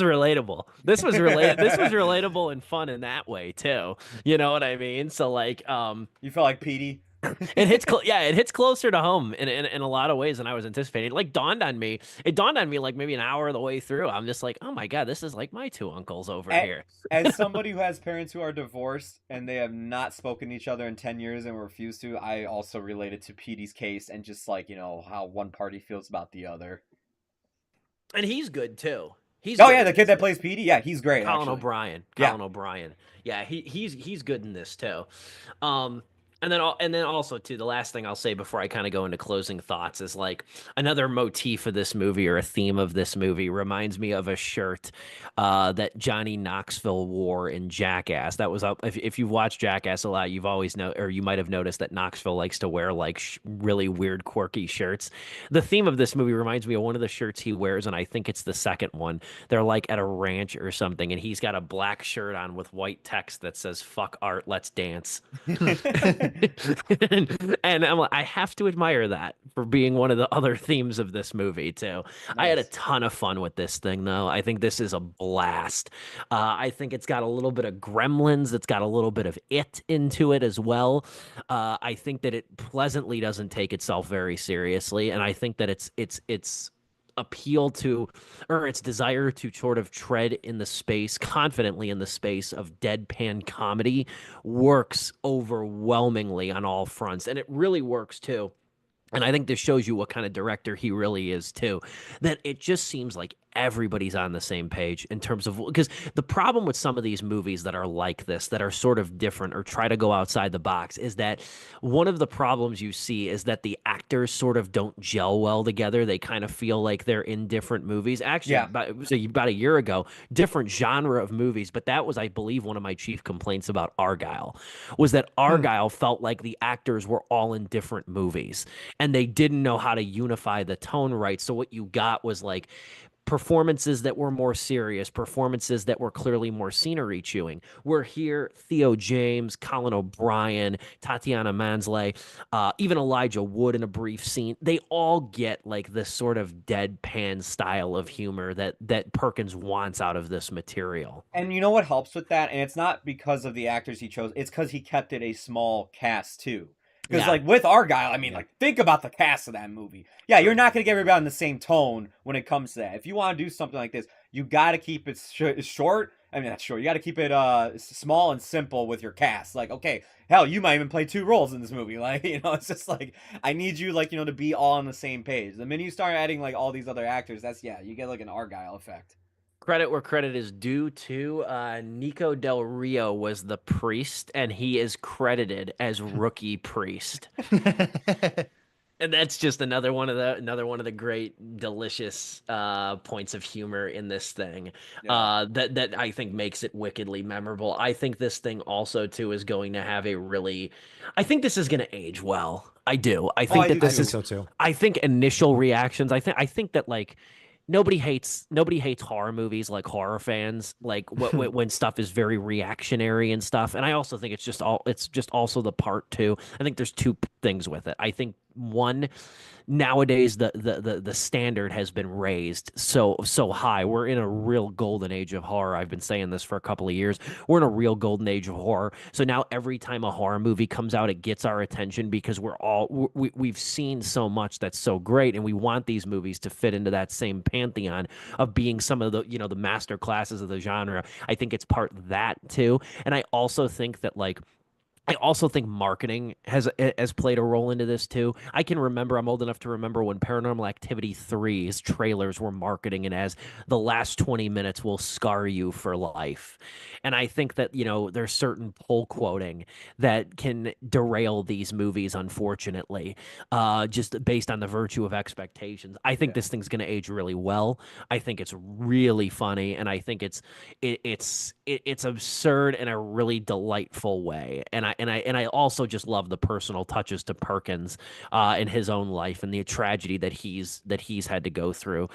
relatable. This was relatable and fun in that way too. You know what I mean? So like you felt like Petey. it hits closer to home in a lot of ways than I was anticipating. It dawned on me like maybe an hour of the way through. I'm just like, oh my god, this is like my two uncles over here. As somebody who has parents who are divorced and they have not spoken to each other in 10 years and refuse to, I also related to Petey's case and just like, how one party feels about the other. And he's good too. Yeah, the kid that plays Petey, yeah, he's great. Colin actually. O'Brien. Yeah. Colin O'Brien. Yeah, he's good in this too. And then also too, the last thing I'll say before I kind of go into closing thoughts is like another motif of this movie or a theme of this movie reminds me of a shirt that Johnny Knoxville wore in Jackass. That was up. If you've watched Jackass a lot, you've always know, or you might have noticed that Knoxville likes to wear like really weird, quirky shirts. The theme of this movie reminds me of one of the shirts he wears, and I think it's the second one. They're like at a ranch or something, and he's got a black shirt on with white text that says "Fuck art, let's dance." And I'm like, I have to admire that for being one of the other themes of this movie too. I had a Nice. ton of fun with this thing though. I think this is a blast. I think it's got a little bit of Gremlins. It's got a little bit of It into it as well. I think that it pleasantly doesn't take itself very seriously, and I think that it's appeal to or its desire to sort of tread in the space confidently in the space of deadpan comedy works overwhelmingly on all fronts, and it really works too. And I think this shows you what kind of director he really is too. That it just seems like everybody's on the same page in terms of because the problem with some of these movies that are like this, that are sort of different or try to go outside the box, is that one of the problems you see is that the actors sort of don't gel well together. They kind of feel like they're in different movies. Actually, Yeah. about a year ago, different genre of movies, but that was, I believe, one of my chief complaints about Argyle was that Hmm. Argyle felt like the actors were all in different movies and they didn't know how to unify the tone right. So what you got was like performances that were more serious, performances that were clearly more scenery chewing. We're here, Theo James, Colin O'Brien, Tatiana Mansley, even Elijah Wood in a brief scene. They all get like this sort of deadpan style of humor that Perkins wants out of this material. And you know what helps with that? And it's not because of the actors he chose, it's because he kept it a small cast too. Because, Yeah. like, with Argyle, I mean, Yeah. like, think about the cast of that movie. Yeah, you're not going to get everybody in the same tone when it comes to that. If you want to do something like this, you got to keep it short. I mean, that's short. You got to keep it small and simple with your cast. Like, okay, hell, you might even play two roles in this movie. Like, it's just like, I need you, like, to be all on the same page. The minute you start adding, like, all these other actors, you get, like, an Argyle effect. Credit where credit is due to Nico Del Rio was the priest, and he is credited as rookie priest. And that's just another one of the great delicious points of humor in this thing Yeah. that I think makes it wickedly memorable. I think this thing also too is going to have a really, I think this is going to age well. I do. I Oh, think I that do I this think too. is. so too. I think initial reactions. I think that like nobody hates horror movies like horror fans like when stuff is very reactionary and stuff. And I also think it's just also the part too. I think there's two things with it. I think one, nowadays the standard has been raised so high. We're in a real golden age of horror. I've been saying this for a couple of years. We're in a real golden age of horror. So now every time a horror movie comes out, it gets our attention because we've seen so much that's so great, and we want these movies to fit into that same pantheon of being some of the the master classes of the genre. I think it's part that too, and I also think marketing has played a role into this too. I can remember, I'm old enough to remember when Paranormal Activity 3's trailers were marketing and as the last 20 minutes will scar you for life. And I think that, there's certain pull quoting that can derail these movies, unfortunately, just based on the virtue of expectations. I think Yeah. this thing's going to age really well. I think it's really funny, and I think it's absurd in a really delightful way. And I also just love the personal touches to Perkins in his own life and the tragedy that he's had to go through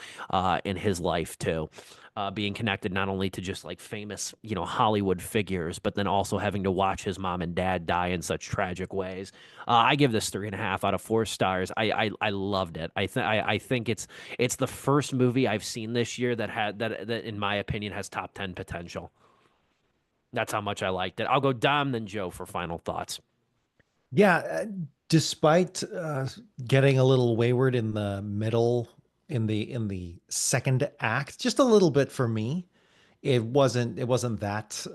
in his life too. Being connected not only to just like famous, Hollywood figures, but then also having to watch his mom and dad die in such tragic ways. I give this 3.5 out of 4 stars. I loved it. I think it's the first movie I've seen this year that in my opinion has top 10 potential. That's how much I liked it. I'll go Dom, then Joe for final thoughts. Yeah, despite getting a little wayward in the middle, in the second act, just a little bit for me, it wasn't that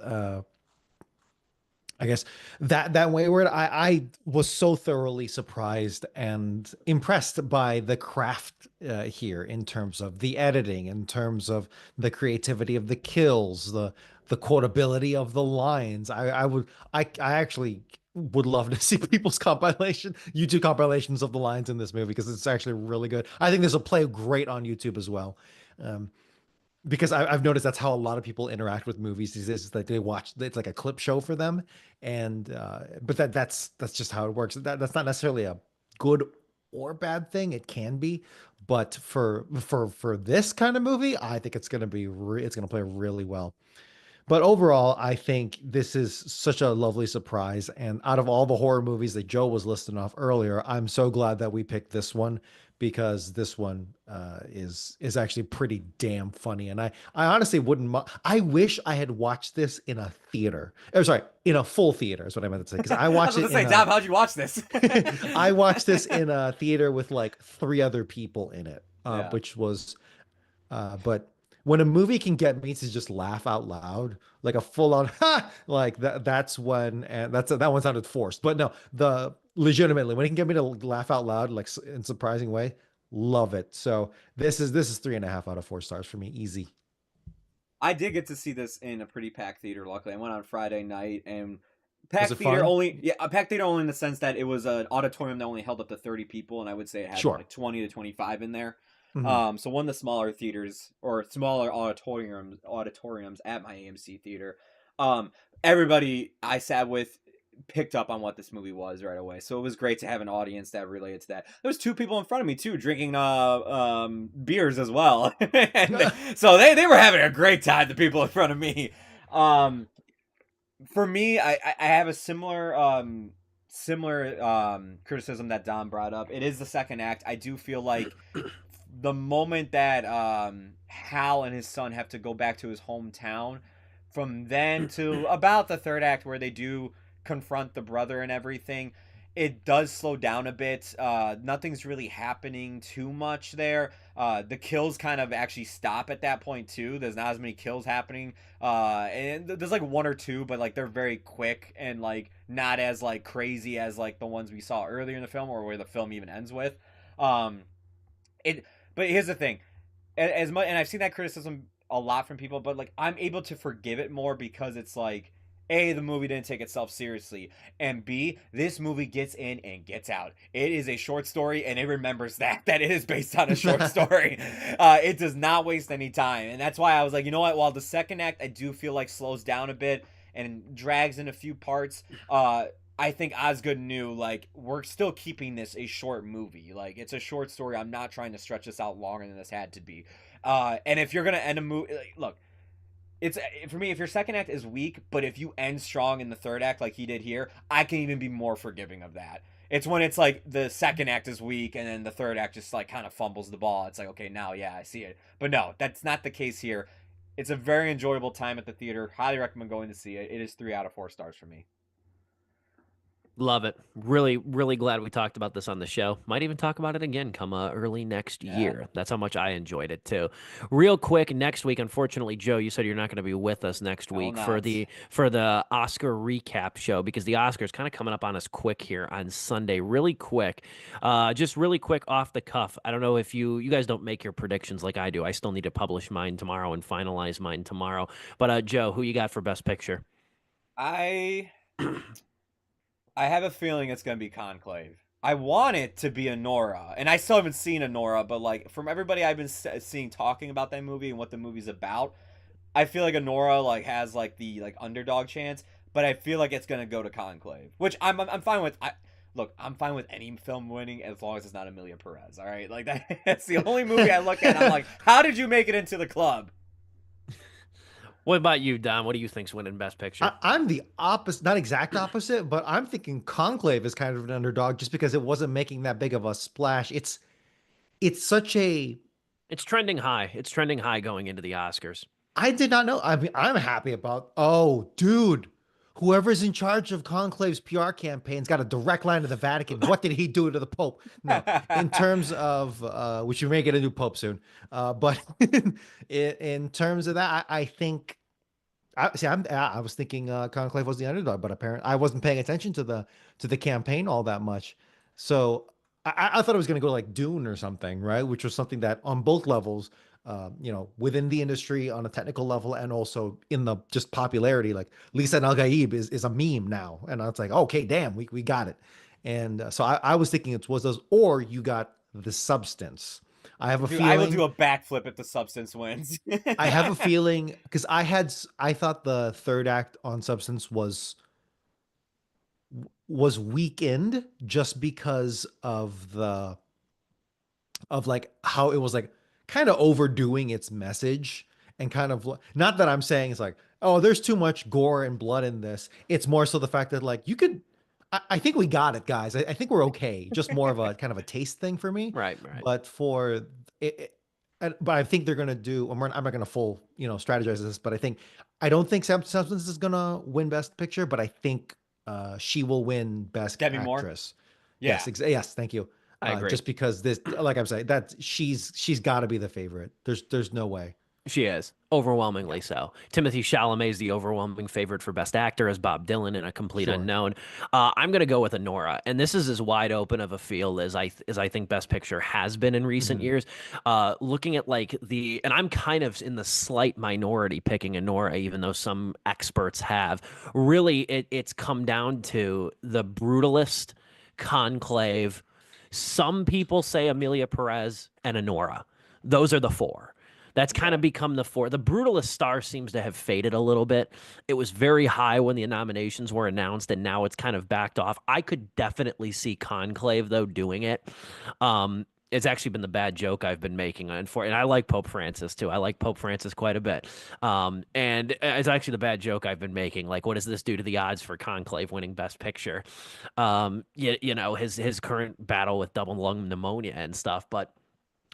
I guess that wayward. I was so thoroughly surprised and impressed by the craft here in terms of the editing, in terms of the creativity of the kills, the quotability of the lines. I actually would love to see people's YouTube compilations of the lines in this movie because it's actually really good. I think this will play great on YouTube as well. Um, because I've noticed that's how a lot of people interact with movies is that they watch it's like a clip show for them, and but that's just how it works. That's not necessarily a good or bad thing. It can be, but for this kind of movie, I think it's gonna be it's gonna play really well. But overall, I think this is such a lovely surprise. And out of all the horror movies that Joe was listing off earlier, I'm so glad that we picked this one because this one is actually pretty damn funny. And I honestly wouldn't. I wish I had watched this in a theater. Or sorry, in a full theater is what I meant to say. Because I I watched was it gonna say, in Dom, how'd you watch this? I watched this in a theater with like three other people in it, Yeah. which was but when a movie can get me to just laugh out loud, like a full on ha, like that's when, and that one sounded forced. But no, the legitimately when it can get me to laugh out loud, like in a surprising way, love it. So this is 3.5 out of 4 stars for me. Easy. I did get to see this in a pretty packed theater. Luckily, I went on Friday night, and Was packed it theater fun? only. Yeah, a packed theater only in the sense that it was an auditorium that only held up to 30 people, and I would say it had Sure. like 20 to 25 in there. Mhm. So one of the smaller theaters or smaller auditoriums at my AMC theater. Um, everybody I sat with picked up on what this movie was right away. So it was great to have an audience that related to that. There was two people in front of me too drinking beers as well. And so they were having a great time, the people in front of me. Um for me, I have a similar criticism that Don brought up. It is the second act. I do feel like the moment that Hal and his son have to go back to his hometown, from then to about the third act where they do confront the brother and everything, it does slow down a bit. Nothing's really happening too much there. The kills kind of actually stop at that point too. There's not as many kills happening. And there's like one or two, but like they're very quick and like not as like crazy as like the ones we saw earlier in the film or where the film even ends with. Um, it but here's the thing, as much, and I've seen that criticism a lot from people, but like I'm able to forgive it more because it's like, A, the movie didn't take itself seriously, and B, this movie gets in and gets out. It is a short story, and it remembers that it is based on a short story. It does not waste any time, and that's why I was like, you know what, while the second act I do feel like slows down a bit and drags in a few parts, I think Osgood knew, like, we're still keeping this a short movie. Like, it's a short story. I'm not trying to stretch this out longer than this had to be. And if you're gonna end a movie, like, look, it's for me. If your second act is weak, but if you end strong in the third act, like he did here, I can even be more forgiving of that. It's when it's like the second act is weak and then the third act just like kind of fumbles the ball. It's like, okay, now yeah, I see it. But no, that's not the case here. It's a very enjoyable time at the theater. Highly recommend going to see it. It is 3 out of 4 stars for me. Love it. Really, really glad we talked about this on the show. Might even talk about it again come early next Yeah. year. That's how much I enjoyed it too. Real quick, next week, unfortunately, Joe, you said you're not going to be with us next I will week for not. the Oscar recap show because the Oscars kind of coming up on us quick here on Sunday. Really quick, just really quick off the cuff. I don't know if you guys don't make your predictions like I do. I still need to publish mine tomorrow and finalize mine tomorrow. But Joe, who you got for Best Picture? I I have a feeling it's gonna be Conclave. I want it to be Anora, and I still haven't seen Anora, but like from everybody I've been seeing talking about that movie and what the movie's about, I feel like Anora like has like the like underdog chance, but I feel like it's gonna go to Conclave, which I'm fine with. Look, I'm fine with any film winning as long as it's not Emilia Perez. All right, like that's the only movie I look at. I'm like, how did you make it into the club? What about you, Don? What do you think's winning Best Picture? I'm the opposite, not exact opposite, but I'm thinking Conclave is kind of an underdog just because it wasn't making that big of a splash. It's such a It's trending high. It's trending high going into the Oscars. I did not know. I mean, I'm happy about. Oh, dude, whoever's in charge of Conclave's PR campaign's got a direct line to the Vatican. What did he do to the Pope? No, in terms of which we may get a new Pope soon. But in terms of that, I think. I was thinking Conclave was the underdog, but apparently I wasn't paying attention to the campaign all that much. So I thought it was going to go like Dune or something, right? Which was something that on both levels within the industry on a technical level, and also in the just popularity. Like Lisa and Al Gaib is a meme now, and it's like, okay, damn, we got it. And so I was thinking it was those, or you got The Substance. I have a Dude, I will feeling. do a backflip if The Substance wins. I have a feeling because I thought the third act on Substance was weakened just because of like how it was like kind of overdoing its message, and kind of not that I'm saying it's like, oh, there's too much gore and blood in this. It's more so the fact that like you could, I think we got it, guys. I think we're okay. Just more of a kind of a taste thing for me. Right, right. But for it, but I think they're gonna do. I'm not gonna full strategize this, but I don't think Substance is gonna win Best Picture, but I think she will win Best Demi Moore? Actress. Yeah. Yes, thank you. I agree. Just because this, like I'm saying, that she's got to be the favorite. There's no way. She is overwhelmingly so. Timothy Chalamet is the overwhelming favorite for Best Actor as Bob Dylan in A Complete Sure. Unknown. I'm going to go with Honora, and this is as wide open of a field as I think Best Picture has been in recent years. Looking at like and I'm kind of in the slight minority picking Honora, even though some experts have. Really, it's come down to The Brutalist, Conclave. Some people say Amelia Perez and Honora. Those are the four. That's kind of become the four. The Brutalist star seems to have faded a little bit. It was very high when the nominations were announced, and now it's kind of backed off. I could definitely see Conclave, though, doing it. It's actually been the bad joke I've been making and I like Pope Francis too. I like Pope Francis quite a bit. And it's actually the bad joke I've been making. Like, what does this do to the odds for Conclave winning Best Picture? His current battle with double lung pneumonia and stuff. But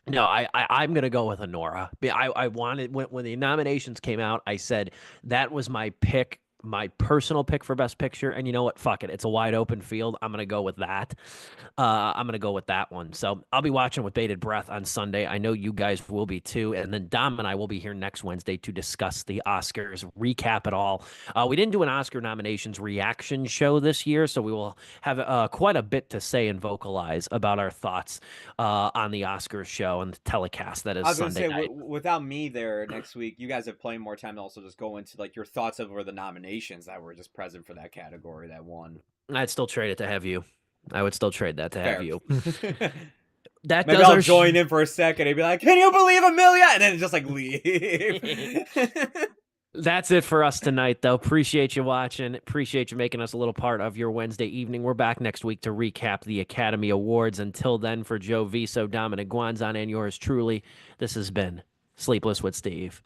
no, I'm gonna go with Honora. I wanted when the nominations came out, I said that was my pick, my personal pick for Best Picture. And you know what? Fuck it. It's a wide open field. I'm gonna go with that. I'm gonna go with that one. So I'll be watching with bated breath on Sunday. I know you guys will be too. And then Dom and I will be here next Wednesday to discuss the Oscars, recap it all. We didn't do an Oscar nominations reaction show this year, so we will have quite a bit to say and vocalize about our thoughts on the Oscars show and the telecast that is I was gonna Sunday say, night. without me there next week, you guys have plenty more time to also just go into like your thoughts over the nominations that were just present for that category that won. I'd still trade it to have you. I would still trade that to have Fair. you. That Maybe does I'll our join in for a second and be like, "Can you believe Amelia?" And then just like leave. That's it for us tonight, though. Appreciate you watching. Appreciate you making us a little part of your Wednesday evening. We're back next week to recap the Academy Awards. Until then, for Joe Viso, Dominic Guanzon, and yours truly, this has been Sleepless with Steve.